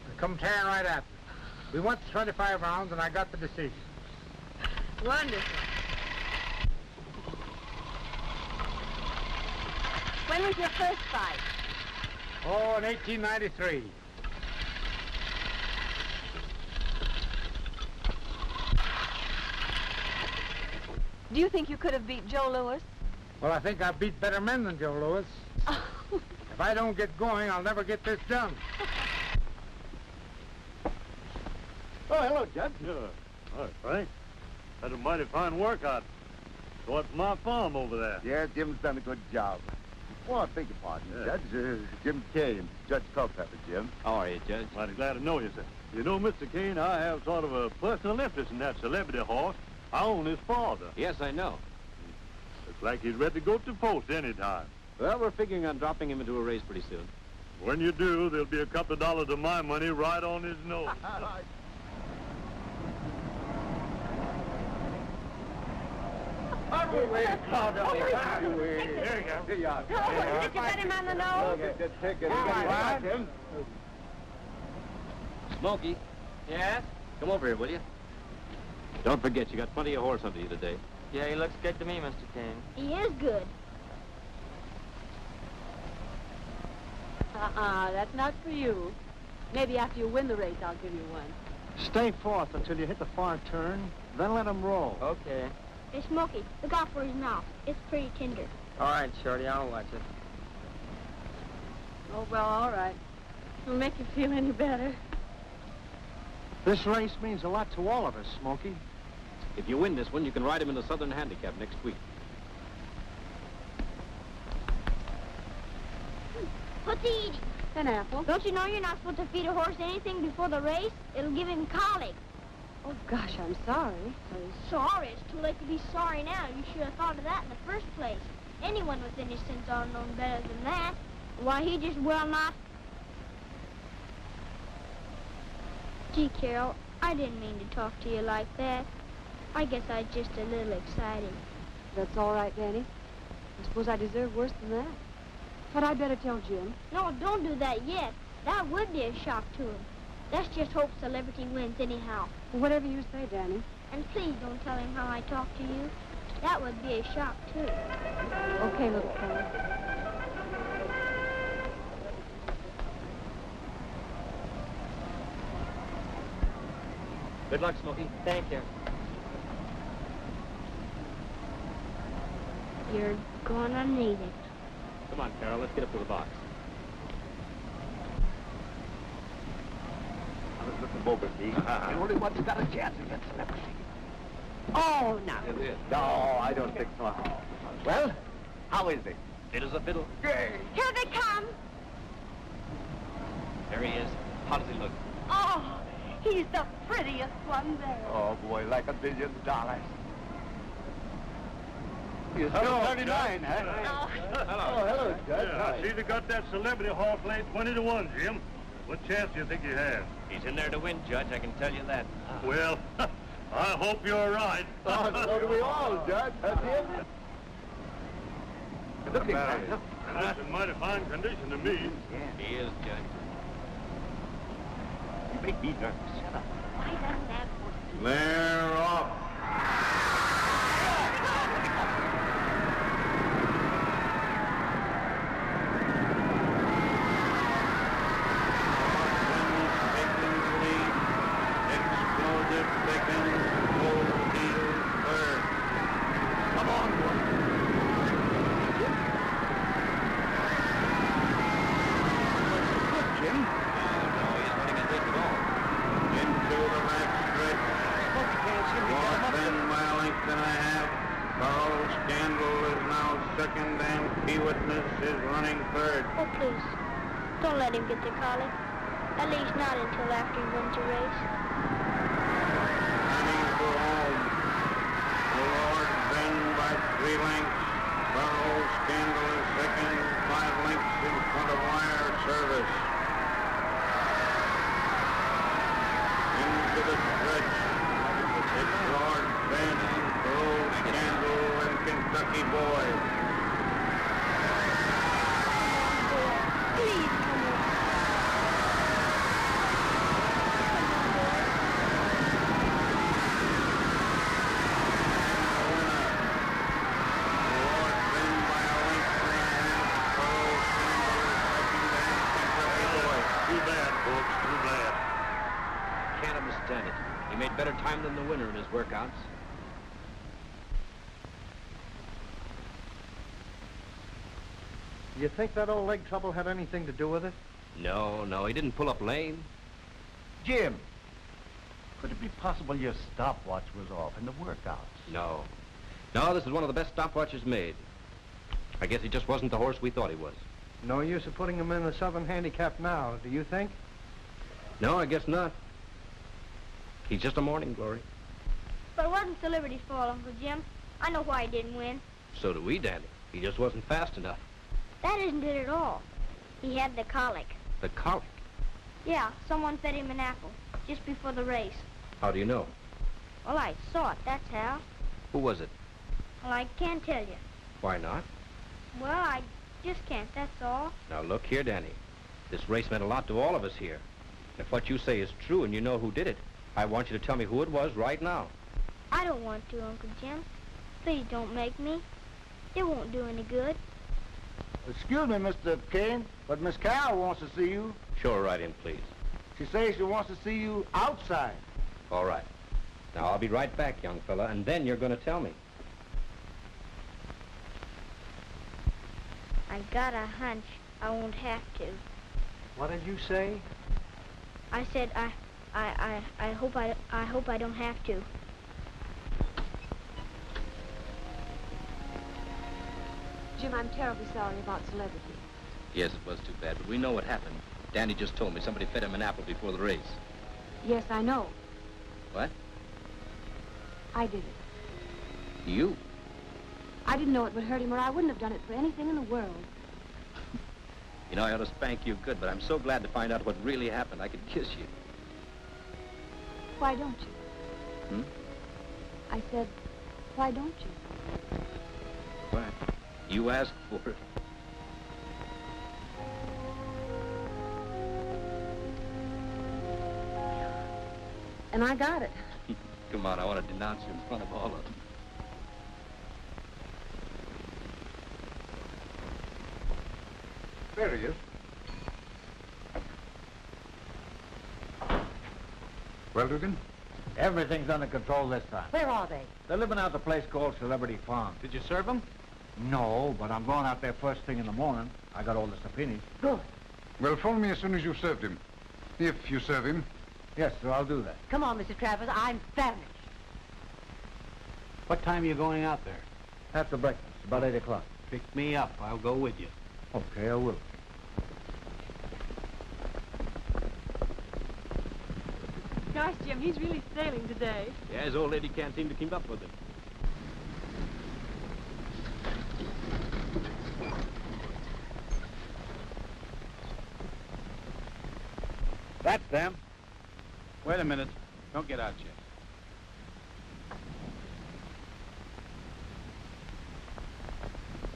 S: and come tearing right at me. We went to 25 rounds and I got the decision.
P: Wonderful. When was your first fight?
S: Oh, in 1893.
P: Do you think you could have beat Joe Louis?
S: Well, I think I beat better men than Joe Louis. If I don't get going, I'll never get this done.
U: Oh, hello, Judge. Yeah. All right, Frank. Had a mighty fine workout. Going from my farm over there.
T: Yeah, Jim's done a good job. Oh, I beg your pardon, Judge. Jim Kane, Judge Culpepper, Jim.
F: How are you, Judge?
U: Mighty glad to know you, sir. You know, Mr. Kane, I have sort of a personal interest in that celebrity horse. I own his father.
F: Yes, I know.
U: Looks like he's ready to go to the post any time.
F: Well, we're figuring on dropping him into a race pretty soon.
U: When you do, there'll be a couple of dollars of my money right on his nose.
Q: Here you go.
P: Did you pat him on the nose?
F: Smokey.
M: Yes?
F: Come over here, will you? Don't forget, you got plenty of horse under you today.
M: Yeah, he looks good to me, Mr. Kane.
G: He is good.
P: That's not for you. Maybe after you win the race, I'll give you one.
K: Stay forth until you hit the far turn, then let him roll.
M: Okay.
G: Hey, Smokey, look out for his mouth. It's pretty tender.
M: All right, Shorty, I'll watch it.
P: Oh, well, all right. It'll make you feel any better.
K: This race means a lot to all of us, Smokey.
F: If you win this one, you can ride him in the Southern Handicap next week.
G: What's he eating?
P: An apple.
G: Don't you know you're not supposed to feed a horse anything before the race? It'll give him colic.
P: Oh, gosh, I'm sorry.
G: Sorry? It's too late to be sorry now. You should have thought of that in the first place. Anyone with any sense ought to know better than that. Why, he just will not... Gee, Carol, I didn't mean to talk to you like that. I guess I was just a little excited.
P: That's all right, Danny. I suppose I deserve worse than that. But I'd better tell Jim.
G: No, don't do that yet. That would be a shock to him. Let's just hope Celebrity wins anyhow.
P: Whatever you say, Danny.
G: And please don't tell him how I talked to you. That would be a shock, too.
P: Okay, little Carol.
F: Good luck, Smokey.
M: Thank you.
G: You're gonna need it.
F: Come on, Carol, let's get up to the box.
T: Listen, Bogart, the only one's got a chance against Celebrity.
P: Oh, no.
T: No, I don't think so. Well, how is it?
F: Fit as a fiddle.
G: Here they come.
F: There he is. How does he look?
P: Oh, he's the prettiest one there.
T: Oh, boy, like $1 billion. You're
U: Hello,
T: still 39, huh?
U: Hello.
T: Oh, hello, Judge.
U: Yeah, I see they got that celebrity horse laid 20 to 1, Jim. What chance do you think you have?
F: He's in there to win, Judge, I can tell you that.
U: Well, I hope you're right.
T: Oh, so do we all, Judge. Jim?
U: Looking that's in mighty fine condition to me.
F: He is, Judge.
T: You make me nervous. Shut up.
G: Why doesn't that horse...
C: They're off.
G: Oh, please. Don't let him get the colic. At least not until after he wins the race.
C: Running for home. The Lord Ben by 3 lengths. Burrow Scandal is second, 5 lengths in front of Wire Service. Into the stretch. It's Lord Ben, Burrow Scandal, and Kentucky Boy.
G: Please, come on.
F: Can't understand it. He made better time than the winner in his workouts.
K: Do you think that old leg trouble had anything to do with it?
F: No, he didn't pull up lame.
O: Jim, could it be possible your stopwatch was off in the workouts?
F: No, this is one of the best stopwatches made. I guess he just wasn't the horse we thought he was.
K: No use of putting him in the Southern Handicap now, do you think?
F: No, I guess not. He's just a morning glory.
G: But it wasn't Celebrity's fault, Uncle Jim. I know why he didn't win.
F: So do we, Danny. He just wasn't fast enough.
G: That isn't it at all. He had the colic.
F: The colic?
G: Yeah, someone fed him an apple just before the race.
F: How do you know?
G: Well, I saw it, that's how.
F: Who was it?
G: Well, I can't tell you.
F: Why not?
G: Well, I just can't, that's all.
F: Now, look here, Danny. This race meant a lot to all of us here. If what you say is true and you know who did it, I want you to tell me who it was right now.
G: I don't want to, Uncle Jim. Please don't make me. It won't do any good.
Q: Excuse me, Mr. Kane, but Miss Carol wants to see you.
F: Show her right in, please.
Q: She says she wants to see you outside.
F: All right. Now, I'll be right back, young fella, and then you're going to tell me.
G: I got a hunch I won't have to.
K: What did you say?
G: I said I hope I don't have to.
P: Jim, I'm terribly sorry about Celebrity.
F: Yes, it was too bad, but we know what happened. Danny just told me somebody fed him an apple before the race.
P: Yes, I know.
F: What?
P: I did it.
F: You?
P: I didn't know it would hurt him, or I wouldn't have done it for anything in the world.
F: You know, I ought to spank you good, but I'm so glad to find out what really happened. I could kiss you.
P: Why don't you?
F: Hmm?
P: I said, why don't you?
F: What? You asked for it.
P: And I got it.
F: Come on, I want to denounce you in front of all of them.
J: There he is. Well, Dugan?
Q: Everything's under control this time.
P: Where are they?
Q: They're living out at a place called Celebrity Farm.
B: Did you serve him?
Q: No, but I'm going out there first thing in the morning. I got all the subpoenas.
P: Good.
J: Well, phone me as soon as you've served him. If you serve him.
Q: Yes, sir, I'll do that.
P: Come on, Mr. Travers. I'm famished.
B: What time are you going out there?
Q: After breakfast, about 8 o'clock.
B: Pick me up. I'll go with you.
Q: Okay, I will.
R: Gosh, Jim, he's really sailing today.
F: Yeah, his old lady can't seem to keep up with him.
B: That's them. Wait a minute. Don't get out yet.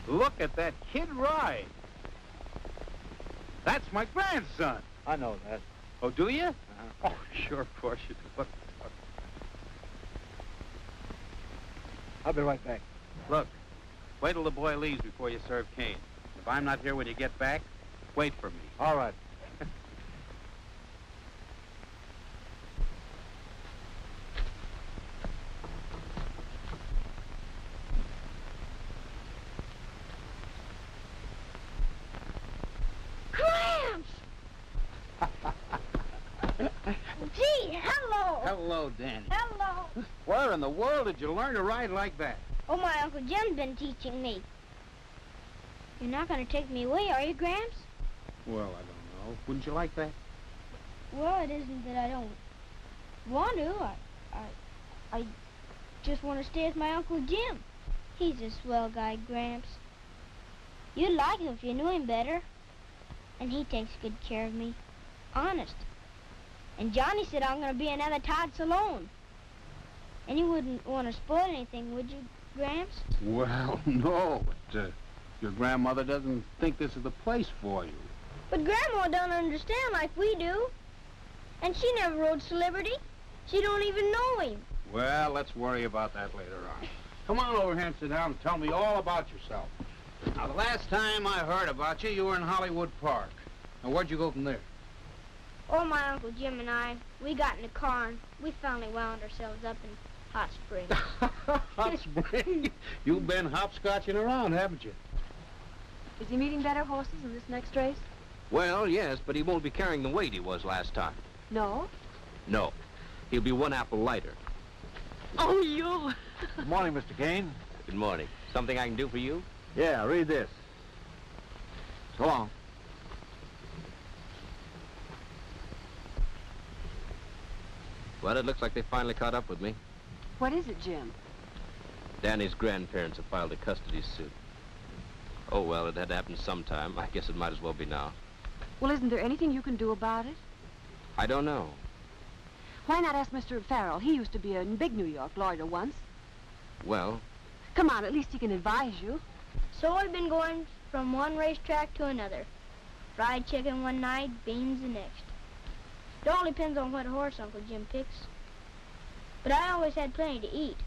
B: Look at that kid ride. That's my grandson.
K: I know that.
B: Oh, do you? Oh, sure, of course you do. Look.
K: I'll be right back.
B: Look, wait till the boy leaves before you serve Kane. If I'm not here when you get back, wait for me.
K: All right.
G: Gramps! Gee, hello!
B: Hello, Danny.
G: Hello!
B: Where in the world did you learn to ride like that?
G: Oh, my Uncle Jim's been teaching me. You're not going to take me away, are you, Gramps?
B: Well, I don't know. Wouldn't you like that?
G: Well, it isn't that I don't want to. I just want to stay with my Uncle Jim. He's a swell guy, Gramps. You'd like him if you knew him better. And he takes good care of me. Honest. And Johnny said I'm going to be another Todd Salone. And you wouldn't want to spoil anything, would you, Gramps?
B: Well, no, but your grandmother doesn't think this is the place for you.
G: But Grandma don't understand like we do. And she never rode Celebrity. She don't even know him.
B: Well, let's worry about that later on. Come on over here and sit down and tell me all about yourself. Now, the last time I heard about you, you were in Hollywood Park. Now, where'd you go from there?
G: Oh, my Uncle Jim and I, we got in a car and we finally wound ourselves up in Hot Springs.
B: Hot Springs? You've been hopscotching around, haven't you?
P: Is he meeting better horses in this next race?
F: Well, yes, but he won't be carrying the weight he was last time.
P: No?
F: No. He'll be 1 apple lighter.
P: Oh, you!
H: Good morning, Mr. Kane.
F: Good morning. Something I can do for you?
H: Yeah, read this. So long.
F: Well, it looks like they finally caught up with me.
P: What is it, Jim?
F: Danny's grandparents have filed a custody suit. Oh, well, it had happened sometime. I guess it might as well be now.
P: Well, isn't there anything you can do about it?
F: I don't know.
P: Why not ask Mr. Farrell? He used to be a big New York lawyer once.
F: Well,
P: Come on, at least he can advise you.
G: So I've been going from one racetrack to another. Fried chicken one night, beans the next. It all depends on what horse Uncle Jim picks. But I always had plenty to eat,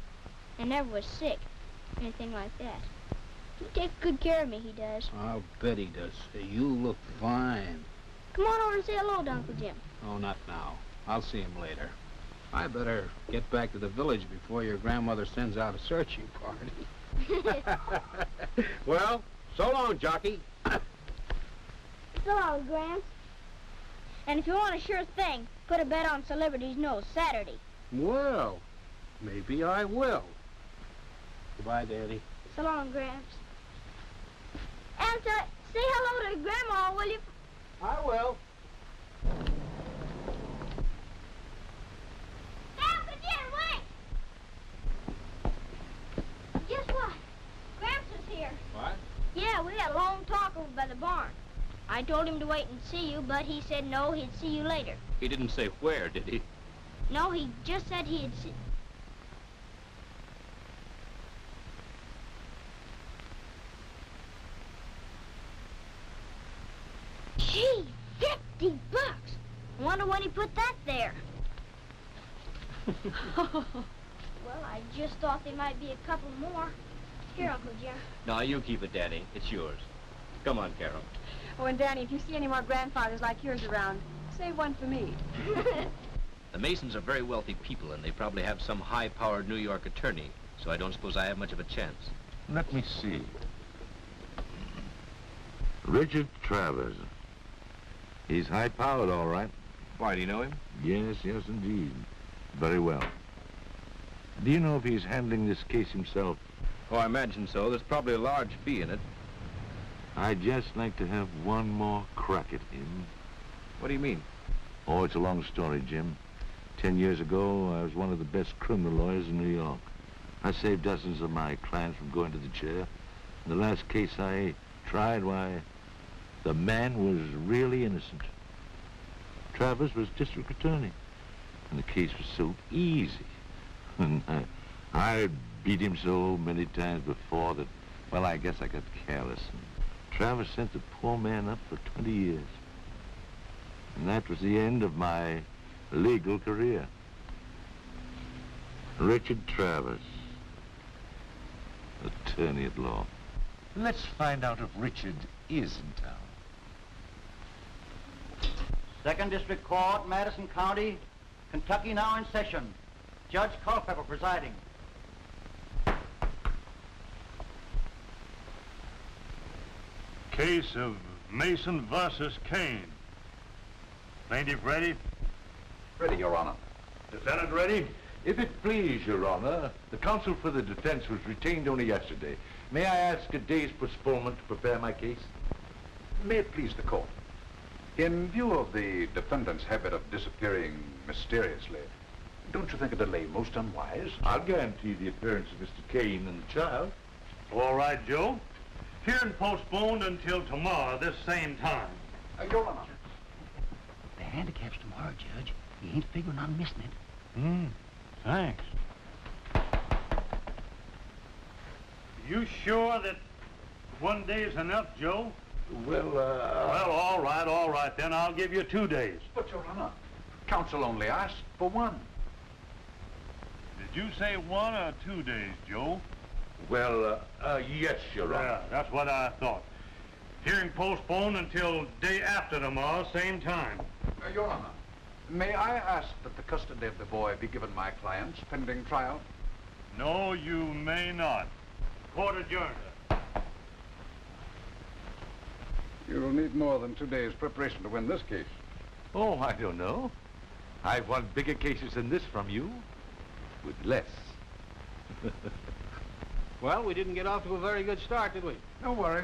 G: and never was sick, anything like that. He takes good care of me, he does.
D: I'll bet he does. You look fine.
G: Come on over and say hello to Uncle Jim.
D: Oh, not now. I'll see him later. I better get back to the village before your grandmother sends out a searching party.
F: well, so long, jockey.
G: So long, Gramps. And if you want a sure thing, put a bet on Celebrity's nose Saturday.
D: Well, maybe I will. Goodbye, Daddy.
G: So long, Gramps. And say hello to Grandma, will you?
D: I will.
G: Uncle Jim, wait! Guess what? Gramps is here.
D: What?
G: Yeah, we had a long talk over by the barn. I told him to wait and see you, but he said no, he'd see you later.
F: He didn't say where, did he?
G: No, he just said he'd see... Gee, $50! I wonder when he put that there. Well, I just thought there might be a couple more. Here, Uncle Jim.
F: No, you keep it, Danny. It's yours. Come on, Carol.
P: Oh, and Danny, if you see any more grandfathers like yours around, save one for me.
F: The Masons are very wealthy people, and they probably have some high-powered New York attorney, so I don't suppose I have much of a chance.
N: Let me see. Richard Travers. He's high-powered, all right.
F: Why, do you know him?
N: Yes, yes, indeed. Very well. Do you know if he's handling this case himself?
F: Oh, I imagine so. There's probably a large fee in it.
N: I'd just like to have one more crack at him.
F: What do you mean?
N: Oh, it's a long story, Jim. 10 years ago, I was one of the best criminal lawyers in New York. I saved dozens of my clients from going to the chair. In the last case I tried, why, the man was really innocent. Travers was district attorney, and the case was so easy. And I beat him so many times before that, well, I guess I got careless. And Travers sent the poor man up for 20 years. And that was the end of my legal career. Richard Travers, attorney at law. Let's find out if Richard is in town.
M: 2nd District Court, Madison County, Kentucky now in session. Judge Culpepper presiding.
U: Case of Mason versus Kane. Plaintiff ready?
J: Ready, Your Honor.
U: Defendant ready?
N: If it please, Your Honor, the counsel for the defense was retained only yesterday. May I ask a day's postponement to prepare my case?
J: May it please the court. In view of the defendant's habit of disappearing mysteriously, don't you think a delay most unwise?
N: I'll guarantee the appearance of Mr. Kane and the child.
U: All right, Joe. Hearing postponed until tomorrow, this same time.
J: Your Honor.
Q: The handicap's tomorrow, Judge. He ain't figuring on missing it.
U: Thanks. You sure that one day's enough, Joe?
J: Well,
U: Well, all right, then I'll give you 2 days.
J: But, Your Honor, counsel only asked for one.
U: Did you say 1 or 2 days, Joe?
N: Well, yes, Your Honor.
U: Yeah, that's what I thought. Hearing postponed until day after tomorrow, same time.
J: Your Honor, may I ask that the custody of the boy be given my clients pending trial?
U: No, you may not. Court adjourned.
C: You'll need more than 2 days' preparation to win this case.
N: Oh, I don't know. I've won bigger cases than this from you, with less.
B: Well, we didn't get off to a very good start, did we?
H: Don't worry.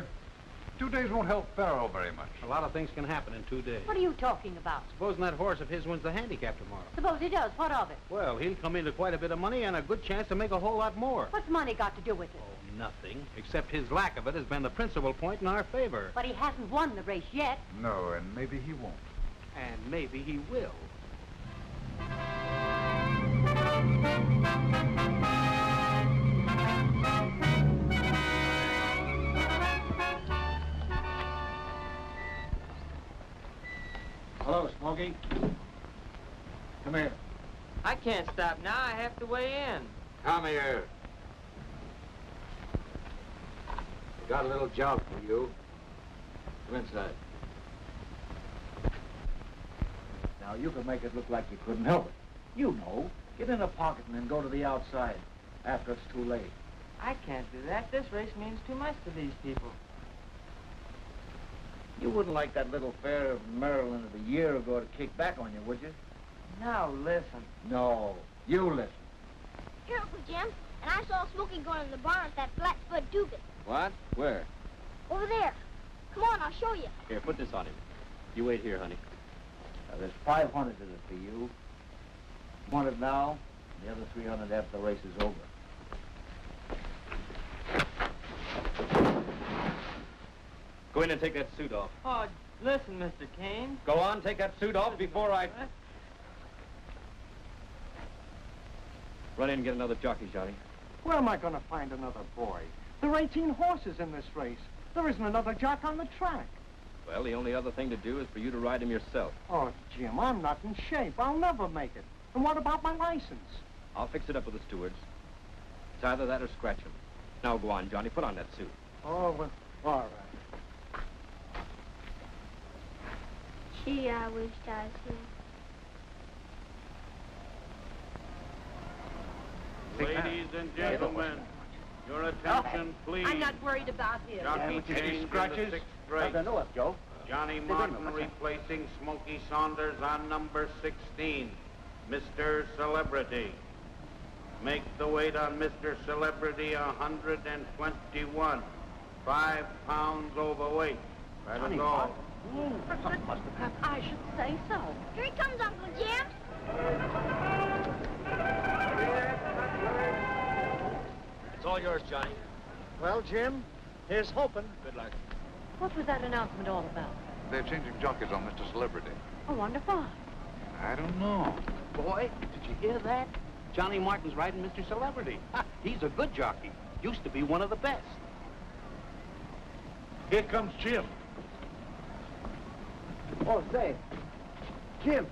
H: 2 days won't help Pharaoh very much.
B: A lot of things can happen in 2 days.
A: What are you talking about?
B: Supposing that horse of his wins the handicap tomorrow.
A: Suppose he does. What of it?
B: Well, he'll come into quite a bit of money and a good chance to make a whole lot more.
A: What's money got to do with it?
B: Oh, nothing. Except his lack of it has been the principal point in our favor.
A: But he hasn't won the race yet.
H: No, and maybe he won't.
B: And maybe he will.
H: Hello, Smokey. Come here.
E: I can't stop now. I have to weigh in.
J: Come here. I got a little job for you. Come inside.
Q: Now, you can make it look like you couldn't help it. You know. Get in a pocket and then go to the outside after it's too late.
E: I can't do that. This race means too much to these people.
Q: You wouldn't like that little fair of Maryland of a year ago to kick back on you, would you?
E: Now, listen.
Q: No. You listen.
G: Here, Uncle Jim. And I saw Smokey going in the barn with that flat-foot Dugan.
F: What? Where?
G: Over there. Come on, I'll show you.
F: Here, put this on him. You wait here, honey.
Q: Now, there's 500 in it for you. 100 now, the other 300 after the race is over.
F: Go in and take that suit off.
E: Oh, listen, Mr. Kane.
F: Go on, take that suit off before I... Run in and get another jockey, Johnny.
K: Where am I going to find another boy? There are 18 horses in this race. There isn't another jock on the track.
F: Well, the only other thing to do is for you to ride him yourself.
K: Oh, Jim, I'm not in shape. I'll never make it. And what about my license?
F: I'll fix it up with the stewards. It's either that or scratch him. Now go on, Johnny. Put on that suit.
K: Oh, well, all right.
G: Gee, I wished I was here.
B: Ladies and gentlemen, your attention, please.
A: I'm not worried about him.
B: Jockey change in the sixth race.
Q: I know it, Joe.
B: Johnny Martin replacing Smokey Saunders on number 16, Mr. Celebrity. Make the weight on Mr. Celebrity 121. 5 pounds overweight. That is all.
A: I should say so.
G: Here he comes, Uncle Jim.
F: It's all yours, Johnny.
K: Well, Jim, here's hoping.
F: Good luck.
A: What was that announcement all about?
H: They're changing jockeys on Mr. Celebrity.
A: Oh, wonderful.
H: I don't know.
B: Boy, did you hear that? Johnny Martin's riding Mr. Celebrity. Ha, he's a good jockey. Used to be one of the best.
H: Here comes Jim.
Q: Oh, say. Jim.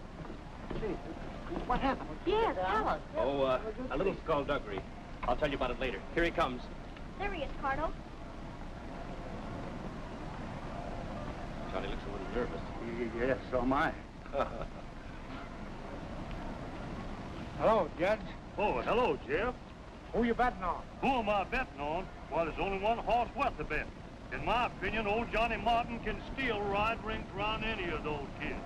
Q: Gee, what happened?
A: Yes, tell us.
F: Oh, a little skullduggery. I'll tell you about it later. Here he comes.
G: There he is, Cardo.
F: Johnny looks a little nervous.
Q: Yes, so am I.
U: Hello, Judge. Oh, hello, Jeff. Who you betting on? Who am I betting on? Well, there's only one horse worth the bet. In my opinion, old Johnny Martin can still ride rings around any of those kids.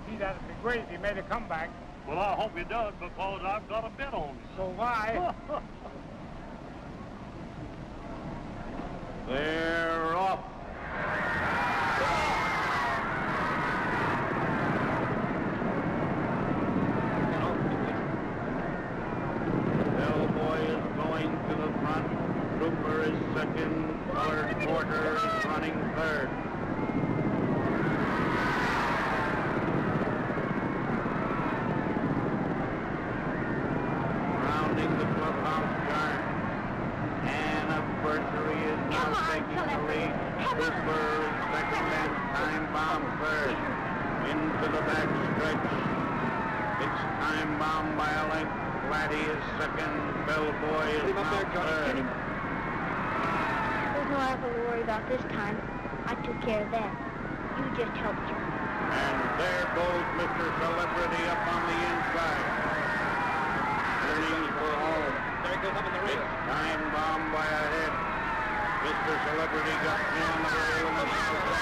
S: Gee, that'd be great if he made a comeback.
U: Well, I hope he does, because I've got a bet on him.
S: So have I.
B: They're off. Bellboy is going to the front. Trooper is second. Colored Porter is running third. Rounding the clubhouse yard. Anniversary is now taking the lead. Trooper is second and Time Bomb third. Into the back stretch. It's Time Bomb by a length. Laddie is second. Bellboy is now third.
G: There's no apple to worry about this time. I took care of that. You just helped him.
B: And there goes Mr. Celebrity up on the inside. Turning for home.
F: There he goes up in the ring.
B: Time Bomb by a head. Mr. Celebrity got me on the rail and now the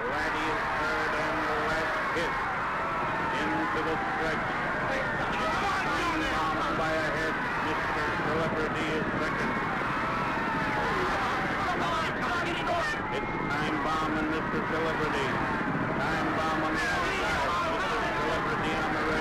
B: laddie is third and the last hit. Into the stretch. Bound by a head. Mr. Celebrity is second. It's Time Bomb and Mr. Celebrity. Time Bomb on the outside. Mr. Celebrity on the rail.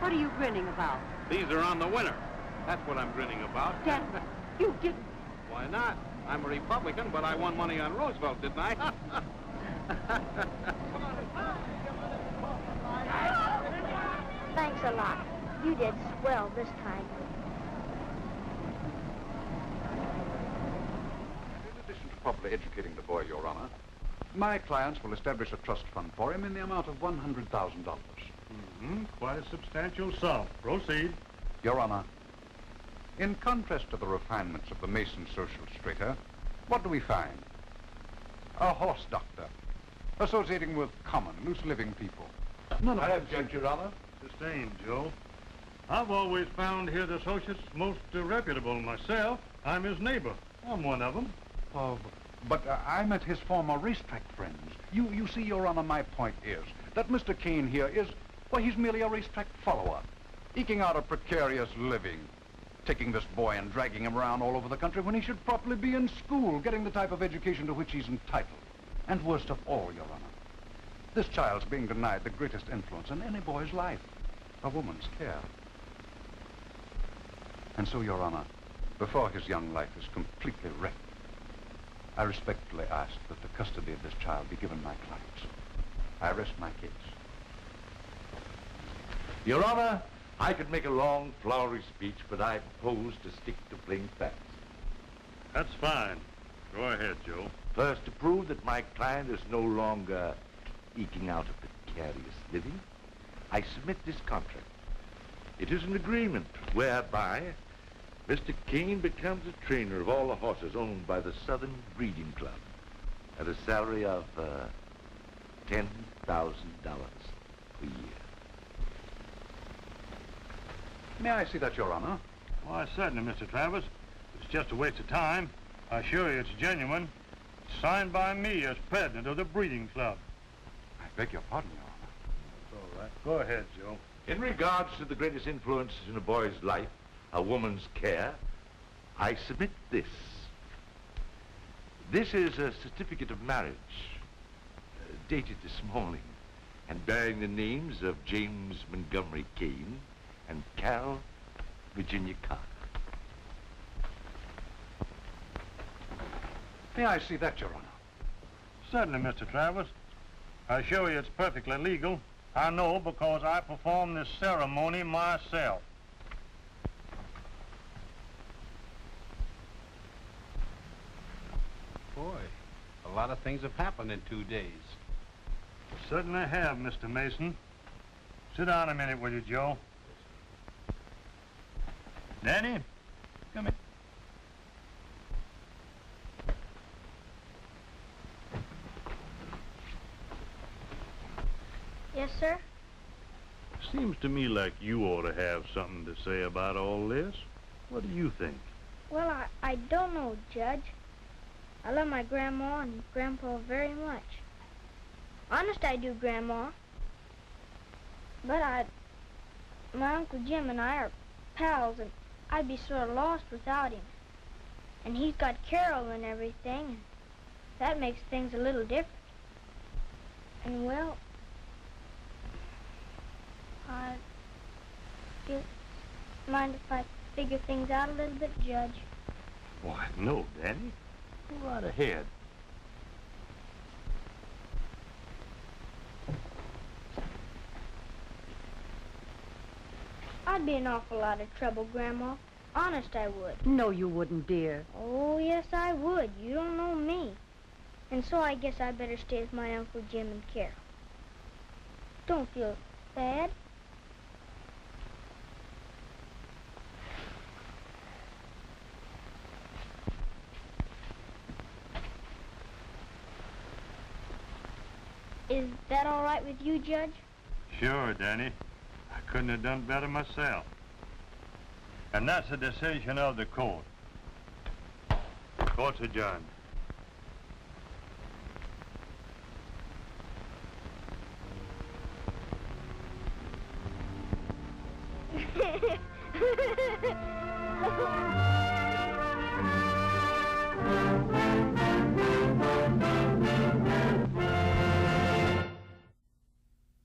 A: What are you grinning about?
B: These are on the winner. That's what I'm grinning about.
A: Dad, you didn't.
B: Why not? I'm a Republican, but I won money on Roosevelt, didn't I?
G: Thanks a lot. You did swell this time.
H: In addition to properly educating the boy, Your Honor, my clients will establish a trust fund for him in the amount of $100,000.
U: Quite a substantial sum. Proceed.
H: Your Honor, in contrast to the refinements of the Mason social strata, what do we find? A horse doctor, associating with common, loose-living people. None of
U: I object, Your Honor. Sustained, Joe. I've always found his associates most reputable myself. I'm his neighbor. I'm one of them.
H: Oh, but I met his former racetrack friends. You see, Your Honor, my point is that Mr. Kane here is, well, he's merely a racetrack follower, eking out a precarious living, taking this boy and dragging him around all over the country when he should properly be in school, getting the type of education to which he's entitled. And worst of all, Your Honor, this child's being denied the greatest influence in any boy's life, a woman's care. And so, Your Honor, before his young life is completely wrecked, I respectfully ask that the custody of this child be given my clients. I rest my case.
N: Your Honor, I could make a long, flowery speech, but I propose to stick to plain facts.
U: That's fine. Go ahead, Joe.
N: First, to prove that my client is no longer eking out a precarious living, I submit this contract. It is an agreement whereby Mr. Kane becomes a trainer of all the horses owned by the Southern Breeding Club at a salary of $10,000 a year.
H: May I see that, Your Honor?
U: Why, certainly, Mr. Travers. It's just a waste of time. I assure you it's genuine. It's signed by me as president of the breeding club.
H: I beg your pardon, Your Honor.
U: It's all right. Go ahead, Joe.
N: In regards to the greatest influence in a boy's life, a woman's care, I submit this. This is a certificate of marriage, dated this morning, and bearing the names of James Montgomery Kane and Carol Virginia Carter.
H: May I see that, Your Honor?
U: Certainly, Mr. Travers. I assure you it's perfectly legal. I know because I performed this ceremony myself.
B: Boy, a lot of things have happened in 2 days.
U: Certainly have, Mr. Mason. Sit down a minute, will you, Joe? Danny, come here.
G: Yes, sir?
U: Seems to me like you ought to have something to say about all this. What do you think?
G: Well, I don't know, Judge. I love my grandma and grandpa very much. Honest I do, Grandma. But my Uncle Jim and I are pals, and I'd be sort of lost without him. And he's got Carol and everything, and that makes things a little different. And, well, I guess, mind if I figure things out a little bit, Judge?
U: Why, no, Danny. Go right ahead.
G: I'd be in an awful lot of trouble, Grandma. Honest, I would.
A: No, you wouldn't, dear.
G: Oh, yes, I would. You don't know me. And so I guess I better stay with my Uncle Jim and Carol. Don't feel bad. Is that all right with you, Judge?
U: Sure, Danny. I couldn't have done better myself. And that's the decision of the court. Court's adjourned.